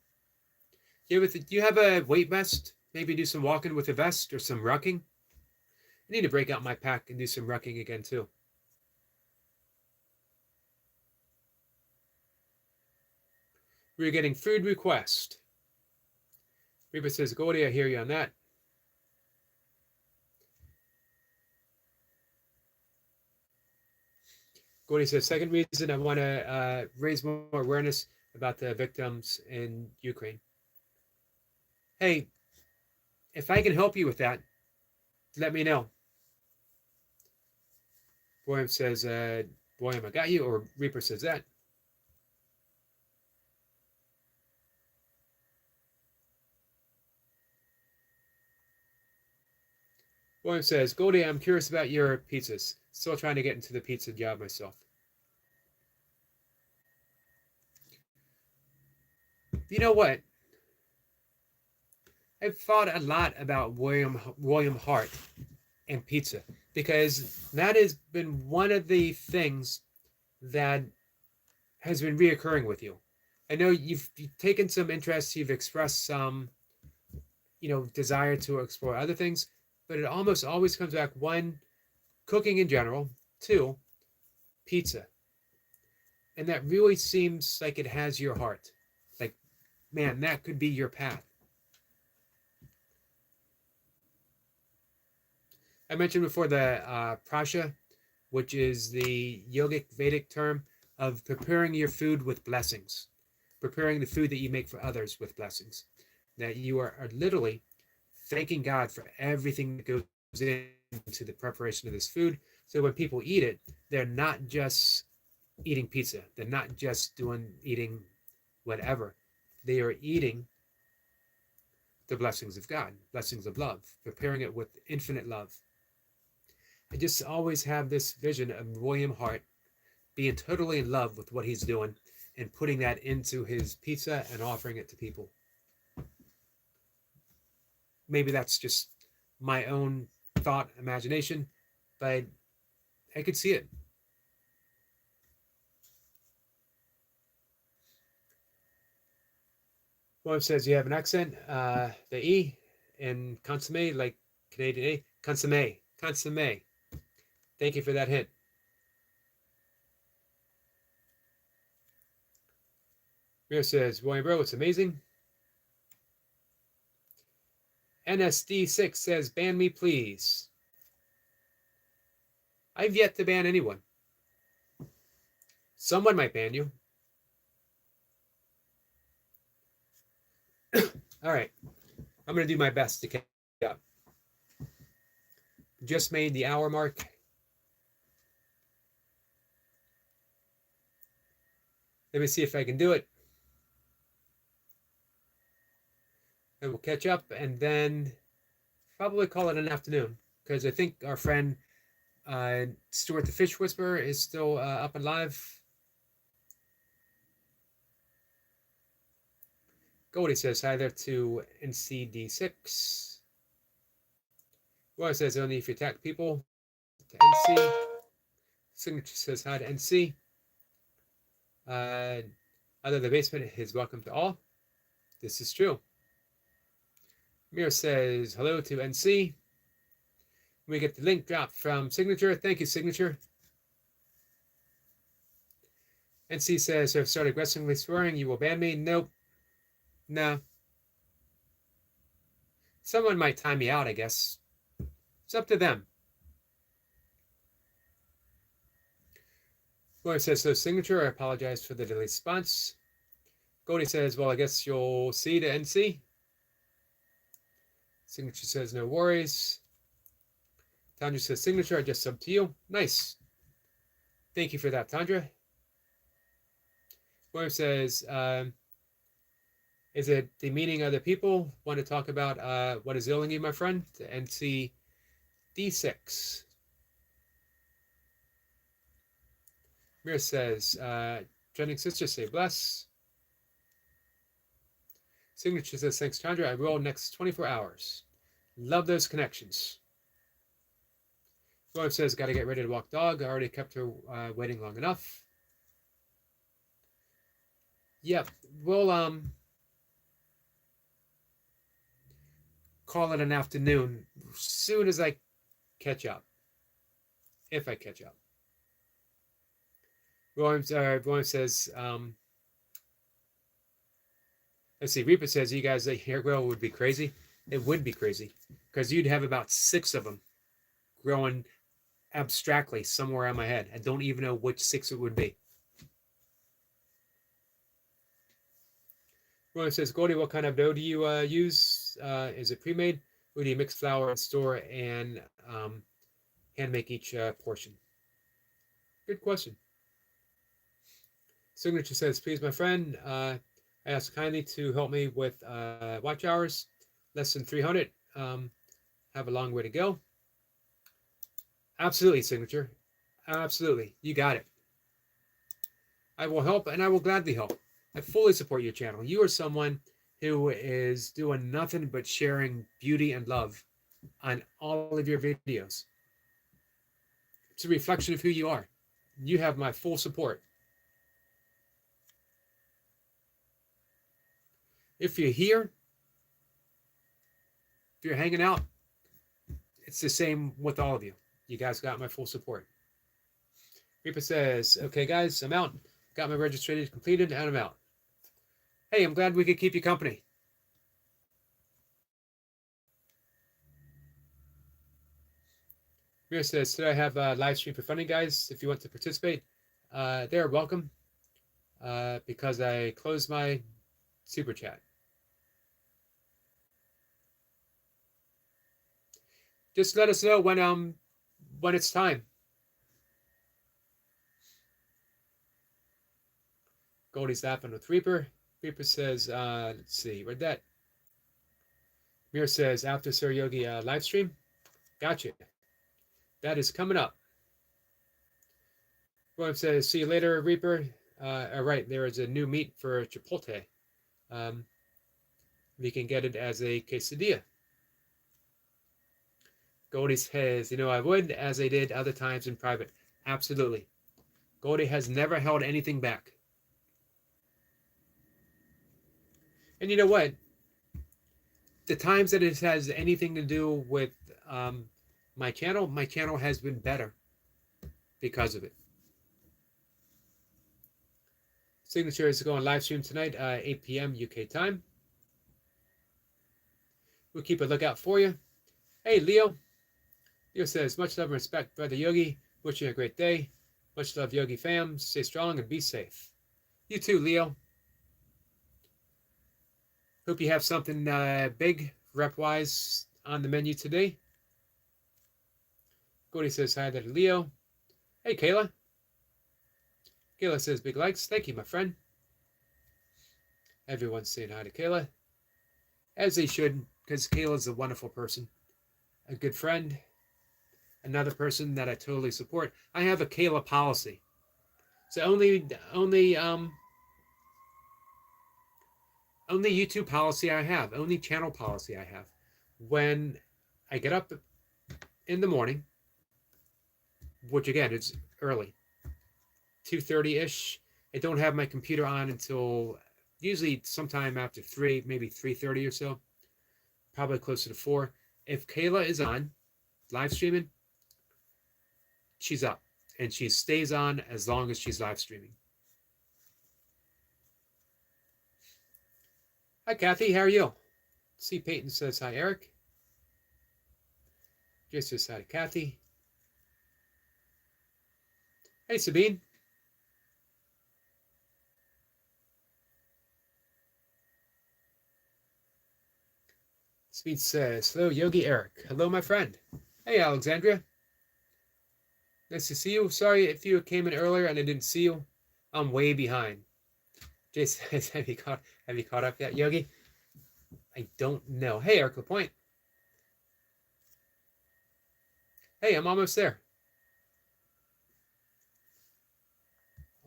Do you have a weight vest? Maybe do some walking with a vest or some rucking? I need to break out my pack and do some rucking again, too. We're getting food request. Reaper says, Goldie, I hear you on that. Goldie says, second reason I want to raise more awareness about the victims in Ukraine. Hey, if I can help you with that, let me know. Boyam says, Boyam, I got you, or Reaper says that. Boyam says, Goldie, I'm curious about your pizzas. Still trying to get into the pizza job myself. You know what? I've thought a lot about William Hart and pizza, because that has been one of the things that has been reoccurring with you. I know you've taken some interest, you've expressed some, desire to explore other things, but it almost always comes back: one, cooking in general; two, pizza. And that really seems like it has your heart. Like, man, that could be your path. I mentioned before the prasha, which is the yogic Vedic term of preparing your food with blessings, preparing the food that you make for others with blessings. That you are literally thanking God for everything that goes into the preparation of this food. So when people eat it, they're not just eating pizza. They're not just eating whatever. They are eating the blessings of God, blessings of love, preparing it with infinite love. I just always have this vision of William Hart being totally in love with what he's doing and putting that into his pizza and offering it to people. Maybe that's just my own thought, imagination, but I could see it. William says you have an accent, the E in consomme, like Canadian A. Consomme. Consomme. Thank you for that hint. Rio says, William Bro, it's amazing. NSD6 says, ban me, please. I've yet to ban anyone. Someone might ban you. All right. I'm going to do my best to catch up. Just made the hour mark. Let me see if I can do it. And we'll catch up and then probably call it an afternoon because I think our friend Stuart the Fish Whisperer is still up and live. Goldie says hi there to NCD6. Roy says only if you attack people to NC. Signature says hi to NC. Other the basement is welcome to all. This is true. Mir says hello to NC. We get the link drop from Signature. Thank you, Signature. NC says, I've started aggressively swearing. You will ban me? Nope. No. Someone might time me out, I guess. It's up to them. Roy says, so Signature, I apologize for the delayed response. Goldie says, well, I guess you'll see the NC. Signature says, no worries. Tandra says, Signature, I just subbed to you. Nice. Thank you for that, Tandra. William says, is it demeaning other people? Want to talk about what is ailing you, my friend? To NC D6. Mir says, trending sister, say bless. Signature says, thanks, Chandra. I roll next 24 hours. Love those connections. William says, got to get ready to walk dog. I already kept her waiting long enough. Yep, we'll call it an afternoon as soon as I catch up. If I catch up. William says, let's see, Reaper says, you guys, a hair grow would be crazy. It would be crazy because you'd have about 6 of them growing abstractly somewhere on my head. I don't even know which 6 it would be. William says, Goldie, what kind of dough do you use? Is it pre-made? Or do you mix flour and store and hand make each portion? Good question. Signature says, please, my friend, I ask kindly to help me with watch hours, less than 300. Have a long way to go. Absolutely, Signature. Absolutely. You got it. I will help and I will gladly help. I fully support your channel. You are someone who is doing nothing but sharing beauty and love on all of your videos. It's a reflection of who you are. You have my full support. If you're here, if you're hanging out, it's the same with all of you. You guys got my full support. Reaper says, okay, guys, I'm out. Got my registration completed, and I'm out. Hey, I'm glad we could keep you company. Reaper says, today I have a live stream for funny guys. If you want to participate, they're welcome because I closed my super chat. Just let us know when it's time. Goldie's laughing with Reaper. Reaper says, let's see, read that. Mir says, after Sir Yogi live stream. Gotcha. That is coming up. William says, see you later, Reaper. All right, there is a new meat for Chipotle. We can get it as a quesadilla. Goldie says, I would, as I did other times in private. Absolutely. Goldie has never held anything back. And you know what? The times that it has anything to do with my channel has been better because of it. Signature is going live stream tonight, 8 p.m. UK time. We'll keep a lookout for you. Hey, Leo. Leo says, much love and respect, Brother Yogi. Wishing you a great day. Much love, Yogi fam. Stay strong and be safe. You too, Leo. Hope you have something big, rep-wise, on the menu today. Cody says hi to Leo. Hey, Kayla. Kayla says big likes. Thank you, my friend. Everyone's saying hi to Kayla. As they should, because Kayla's a wonderful person. A good friend. Another person that I totally support. I have a Kayla policy. So only YouTube policy I have, only channel policy I have. When I get up in the morning, which again is early, 2:30-ish, I don't have my computer on until usually sometime after 3, maybe 3:30 or so, probably closer to 4. If Kayla is on, live streaming, she's up, and she stays on as long as she's live streaming. Hi, Kathy. How are you? C. Peyton says hi, Eric. Just says hi to Kathy. Hey, Sabine. Sabine says, hello, Yogi Eric. Hello, my friend. Hey, Alexandria. Nice to see you. Sorry if you came in earlier and I didn't see you. I'm way behind. Jay says, have you caught up yet, Yogi? I don't know. Hey, Eric LaPointe. Hey, I'm almost there.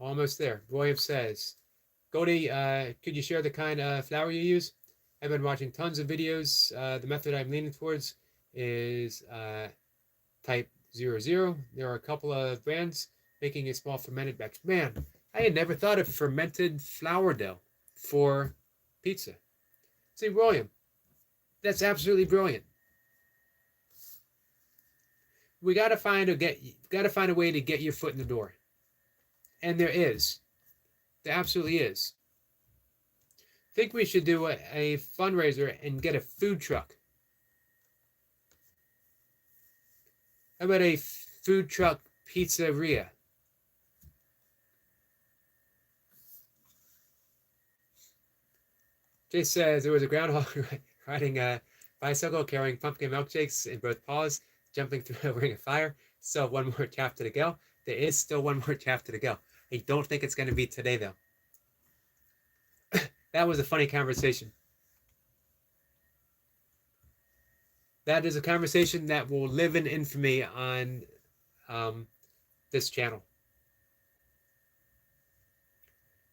Almost there. William says, Goldie, could you share the kind of flour you use? I've been watching tons of videos. The method I'm leaning towards is type 00. There are a couple of brands making a small fermented batch. Man, I had never thought of fermented flour dough for pizza. See, William, that's absolutely brilliant. We gotta find a way to get your foot in the door, and there is. There absolutely is. I think we should do a fundraiser and get a food truck. How about a food truck pizzeria? Jay says there was a groundhog riding a bicycle carrying pumpkin milkshakes in both paws, jumping through a ring of fire. Still one more chapter to go. There is still one more chapter to go. I don't think it's going to be today, though. That was a funny conversation. That is a conversation that will live in infamy on this channel.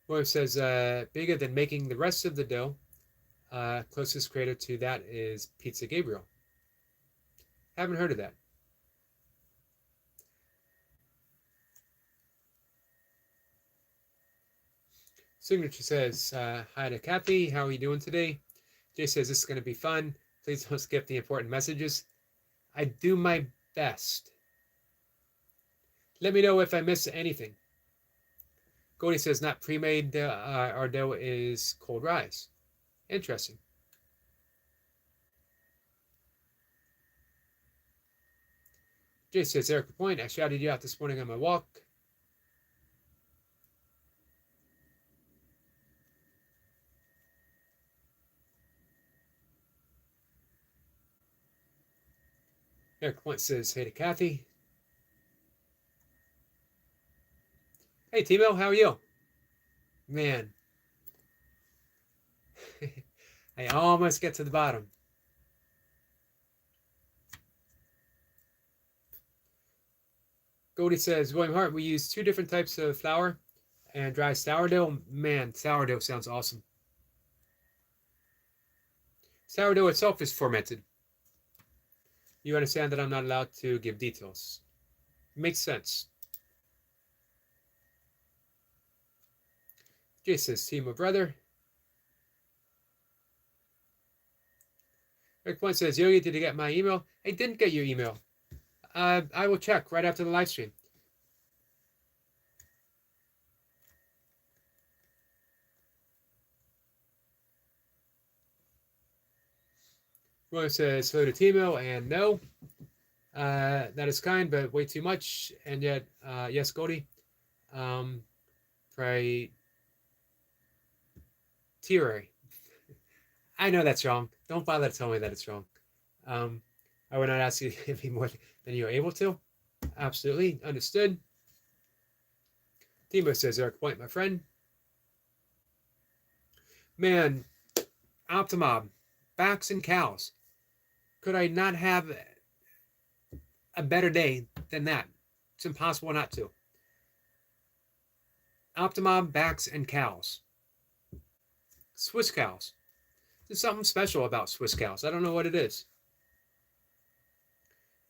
William says, bigger than making the rest of the dough. Closest creator to that is Pizza Gabriel. Haven't heard of that. Signature says, hi to Kathy. How are you doing today? Jay says, this is going to be fun. Please don't skip the important messages. I do my best. Let me know if I miss anything. Cody says not pre-made. Our dough is cold rise. Interesting. Jay says, Eric, point. I shouted you out this morning on my walk. Eric Point says, hey to Kathy. Hey, Timo, how are you? Man, I almost get to the bottom. Goldie says, William Hart, we use 2 different types of flour and dry sourdough. Man, sourdough sounds awesome. Sourdough itself is fermented. You understand that I'm not allowed to give details. Makes sense. Jay says, Timo, brother. Rick Point says, Yogi, did you get my email? I didn't get your email. I will check right after the live stream. William says, hello to Timo, and no. That is kind, but way too much. And yet, yes, Goldie. Pray. Tire. I know that's wrong. Don't bother to tell me that it's wrong. I would not ask you to give me more than you're able to. Absolutely. Understood. Timo says, Eric Point, my friend. Man, Optimob, backs and cows. Could I not have a better day than that? It's impossible not to. Optimob, backs and cows. Swiss cows. There's something special about Swiss cows. I don't know what it is.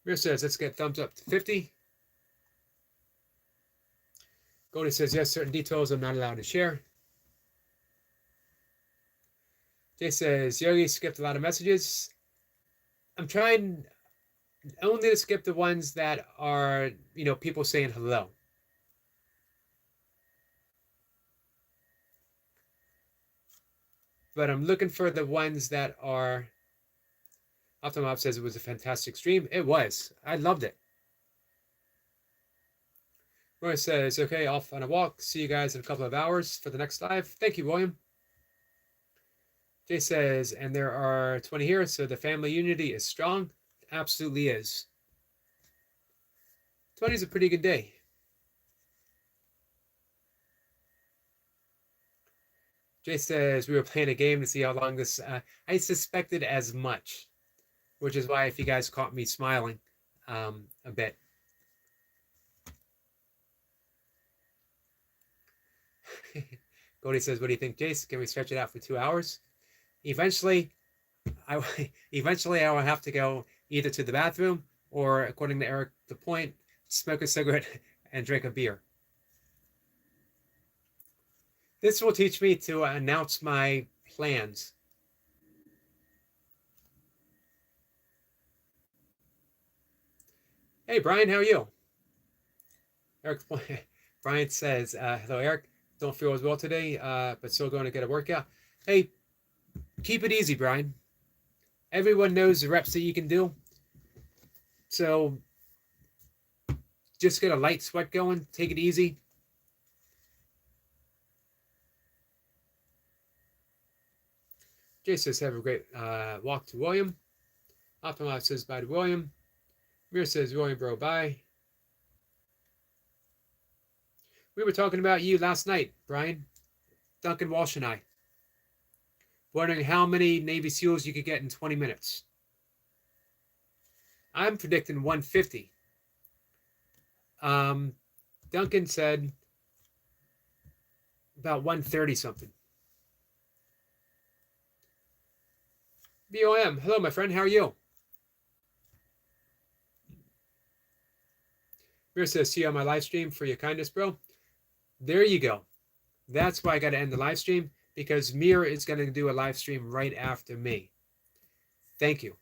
Mir says, let's get thumbs up to 50. Goldie says, yes, certain details I'm not allowed to share. Jay says, Yogi skipped a lot of messages. I'm trying only to skip the ones that are, people saying hello. But I'm looking for the ones that are... Optimob says it was a fantastic stream. It was. I loved it. Roy says, okay, off on a walk. See you guys in a couple of hours for the next live. Thank you, William. Jay says, and there are 20 here, so the family unity is strong. Absolutely is. 20 is a pretty good day. Jay says, we were playing a game to see how long this... I suspected as much, which is why if you guys caught me smiling a bit. Goldie says, what do you think, Jace? Can we stretch it out for 2 hours? Eventually, I will have to go either to the bathroom or, according to Eric the Point, smoke a cigarette and drink a beer. This will teach me to announce my plans. Hey, Brian, how are you? Eric Brian says, hello, Eric. Don't feel as well today, but still going to get a workout. Hey, keep it easy, Brian. Everyone knows the reps that you can do. So just get a light sweat going. Take it easy. Jay says, have a great walk to William. Optimize says, bye to William. Mir says, William, bro, bye. We were talking about you last night, Brian. Duncan Walsh and I. Wondering how many Navy SEALs you could get in 20 minutes. I'm predicting 150. Duncan said about 130 something. BOM, hello, my friend. How are you? Mir says, see you on my live stream for your kindness, bro. There you go. That's why I got to end the live stream, because Mir is going to do a live stream right after me. Thank you.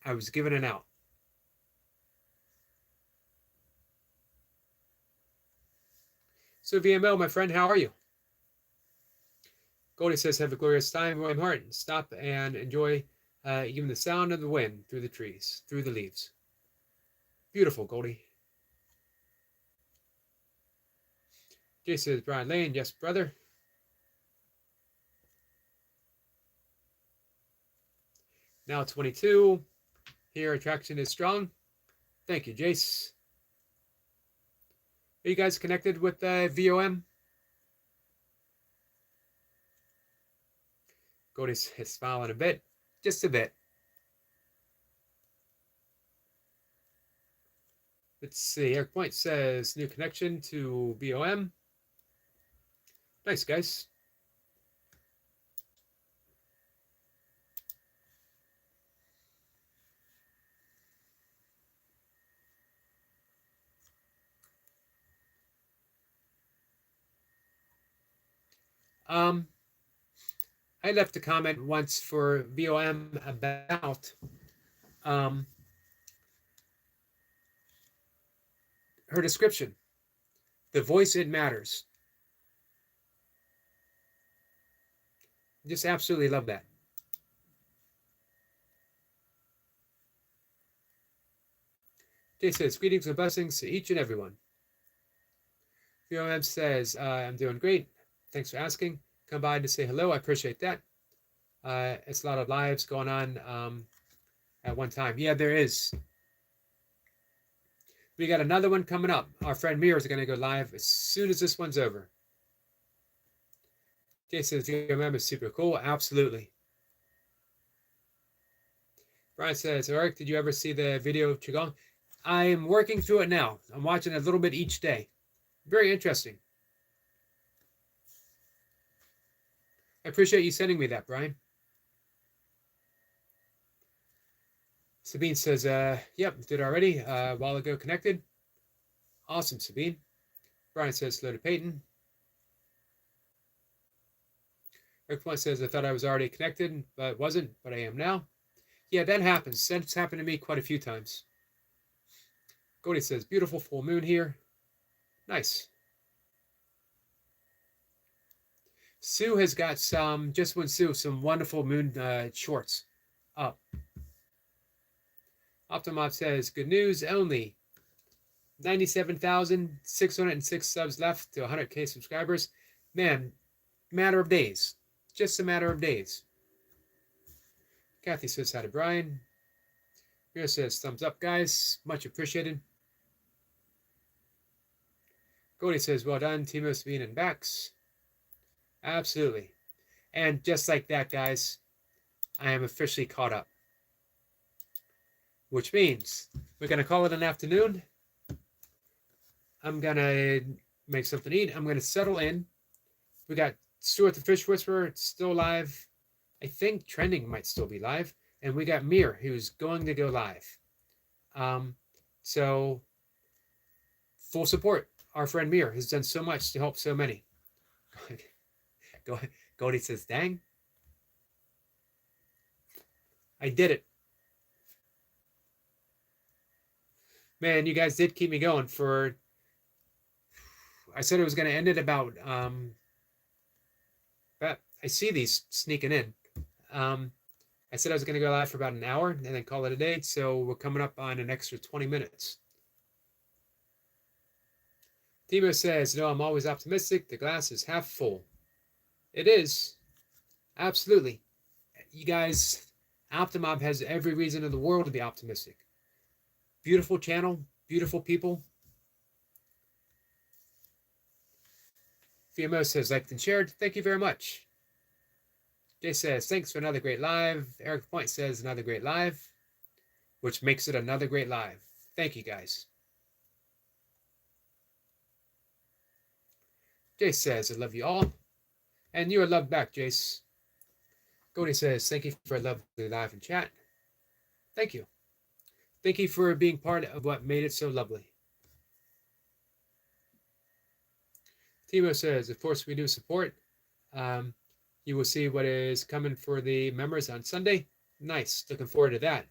I was giving it out. So VMO, my friend, how are you? Goldie says, have a glorious time, William Hart. Stop and enjoy even the sound of the wind through the trees, through the leaves. Beautiful, Goldie. Jay says, Brian Lane, yes, brother. Now 22. Here, attraction is strong. Thank you, Jace. Are you guys connected with VOM? Cody's smiling a bit, just a bit. Let's see. Eric Point says new connection to VOM. Nice, guys. I left a comment once for VOM about her description. The voice, it matters. Just absolutely love that. Jay says, greetings and blessings to each and everyone. VOM says, I'm doing great. Thanks for asking. Come by to say hello. I appreciate that. It's a lot of lives going on at one time. Yeah, there is. We got another one coming up. Our friend Mir is going to go live as soon as this one's over. Jay says, VOM is super cool. Absolutely. Brian says, Eric, did you ever see the video of Qigong? I am working through it now. I'm watching a little bit each day. Very interesting. I appreciate you sending me that, Brian. Sabine says, yep, did already. A while ago connected. Awesome, Sabine. Brian says, hello to Peyton. Rick Point says, I thought I was already connected, but wasn't, but I am now. Yeah, that happens. That's happened to me quite a few times. Cody says, beautiful full moon here. Nice. Sue has got some, just when Sue, some wonderful moon shorts up. Optimob says, good news, only 97,606 subs left to 100K subscribers. Man, matter of days. Just a matter of days. Kathy says hi to Brian. Mira says, thumbs up, guys. Much appreciated. Cody says, well done, Timo, Sabine, and Bax. Absolutely. And just like that, guys, I am officially caught up. Which means we're going to call it an afternoon. I'm going to make something to eat. I'm going to settle in. We got Stuart the Fish Whisperer still live. I think Trending might still be live. And we got Mir, who's going to go live. So, full support. Our friend Mir has done so much to help so many. Goldie says, dang. I did it. Man, you guys did keep me going for... I said it was going to end at about... but I see these sneaking in. I said I was going to go live for about an hour and then call it a day. So we're coming up on an extra 20 minutes. Timo says, no, I'm always optimistic. The glass is half full. It is. Absolutely. You guys, Optimob has every reason in the world to be optimistic. Beautiful channel, beautiful people. VMO says, liked and shared. Thank you very much. Jay says, thanks for another great live. Eric Point says, another great live, which makes it another great live. Thank you, guys. Jace says, I love you all. And you are loved back, Jace. Cody says, thank you for a lovely live and chat. Thank you. Thank you for being part of what made it so lovely. Timo says, of course, we do support. You will see what is coming for the members on Sunday. Nice. Looking forward to that.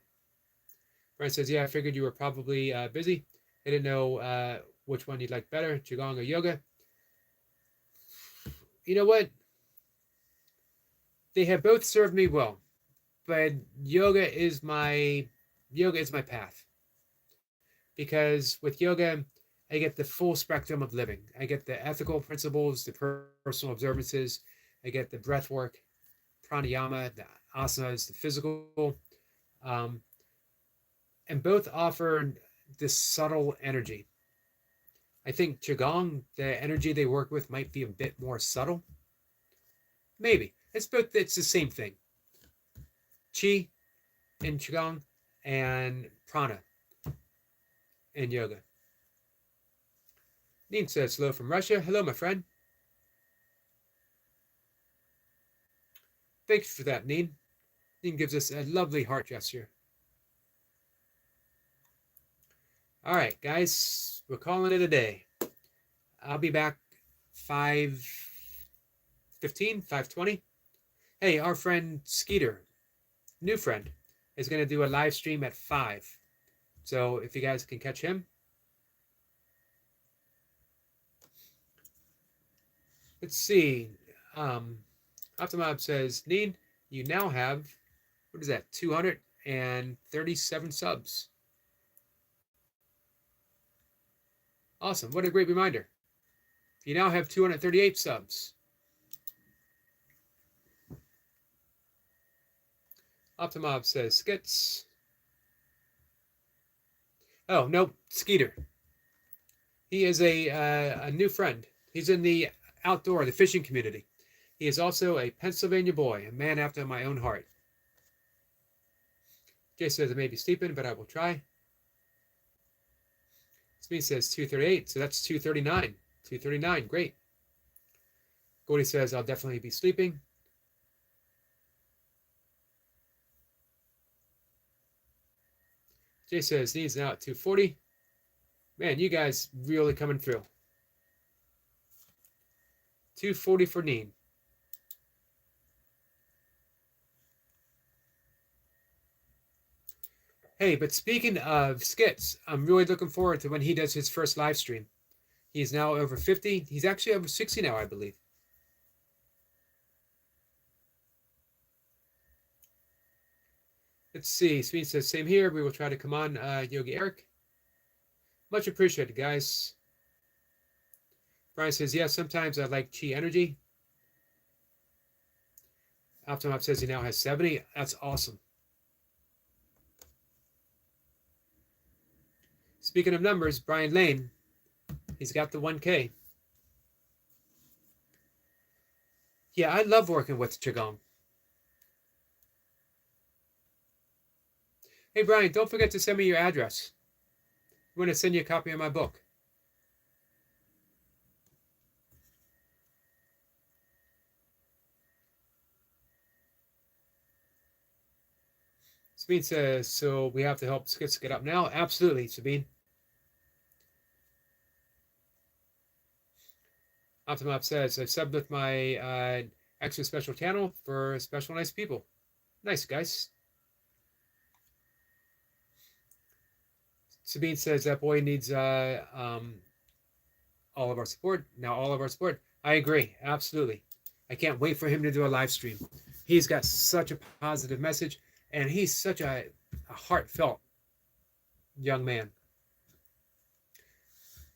Brian says, yeah, I figured you were probably busy. I didn't know which one you'd like better, Qigong or yoga. you know what? They have both served me well, but yoga is my path, because with yoga I get the full spectrum of living. I get the ethical principles, the personal observances, I get the breath work, pranayama, the asanas, the physical, um, and both offer this subtle energy. I think qigong, the energy they work with might be a bit more subtle. Maybe it's the same thing. Qi in qigong and prana in yoga. Neen says hello from Russia. Hello, my friend. Thanks for that, Neen. Neen gives us a lovely heart gesture. All right, guys, we're calling it a day. I'll be back 5:15, 5:20. Hey, our friend Skeeter, new friend, is going to do a live stream at 5. So if you guys can catch him. Let's see. Optimob says, Neen, you now have, what is that, 237 subs. Awesome. What a great reminder. You now have 238 subs. Optimob says, Skits. Oh, no, Skeeter. He is a new friend. He's in the the fishing community. He is also a Pennsylvania boy, a man after my own heart. Jay says I may be sleeping, but I will try. Smee says 238, so that's 239. 239, great. Gordy says I'll definitely be sleeping. Jay says needs now at 240. Man, you guys really coming through. 240 for Neen. Hey, but speaking of Skits, I'm really looking forward to when he does his first live stream. He's now over 50. He's actually over 60 now, I believe. Let's see. Sweet says, same here. We will try to come on, Yogi Eric. Much appreciated, guys. Brian says, yeah, sometimes I like chi energy. Optimop says he now has 70. That's awesome. Speaking of numbers, Brian Lane, he's got the 1K. Yeah, I love working with Qigong. Hey, Brian, don't forget to send me your address. I'm going to send you a copy of my book. Sabine says, so we have to help Skits get up now? Absolutely, Sabine. Optimop says, I've subbed with my extra special channel for special nice people. Nice, guys. Sabine says that boy needs all of our support. Now all of our support. I agree. Absolutely. I can't wait for him to do a live stream. He's got such a positive message, and he's such a heartfelt young man.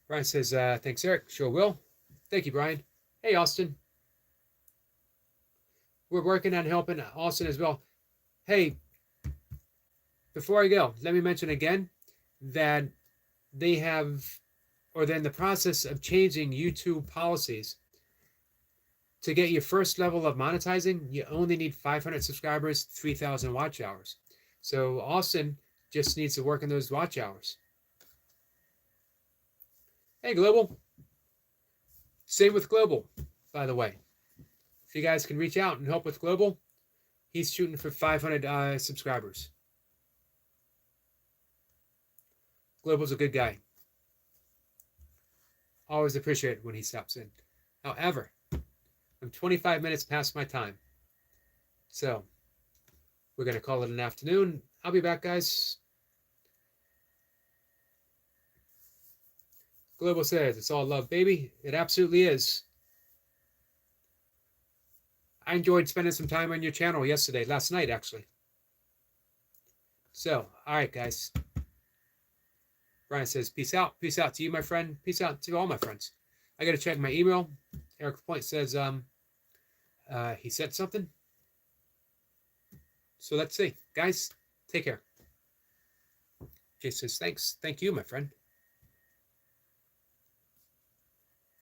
Brian says, thanks, Eric. Sure will. Thank you, Brian. Hey, Austin. We're working on helping Austin as well. Hey, before I go, let me mention again that they have, or they're in the process of changing YouTube policies. To get your first level of monetizing, you only need 500 subscribers, 3,000 watch hours. So Austin just needs to work on those watch hours. Hey, Global. Same with Global, by the way. If you guys can reach out and help with Global, he's shooting for 500 subscribers. Global's a good guy. Always appreciate it when he stops in. However, I'm 25 minutes past my time. So, we're going to call it an afternoon. I'll be back, guys. Global says, it's all love, baby. It absolutely is. I enjoyed spending some time on your channel last night actually. So, all right, guys. Brian says, peace out. Peace out to you, my friend. Peace out to all my friends. I got to check my email. Eric Point says he said something. So let's see. Guys, take care. Jay says, thanks. Thank you, my friend.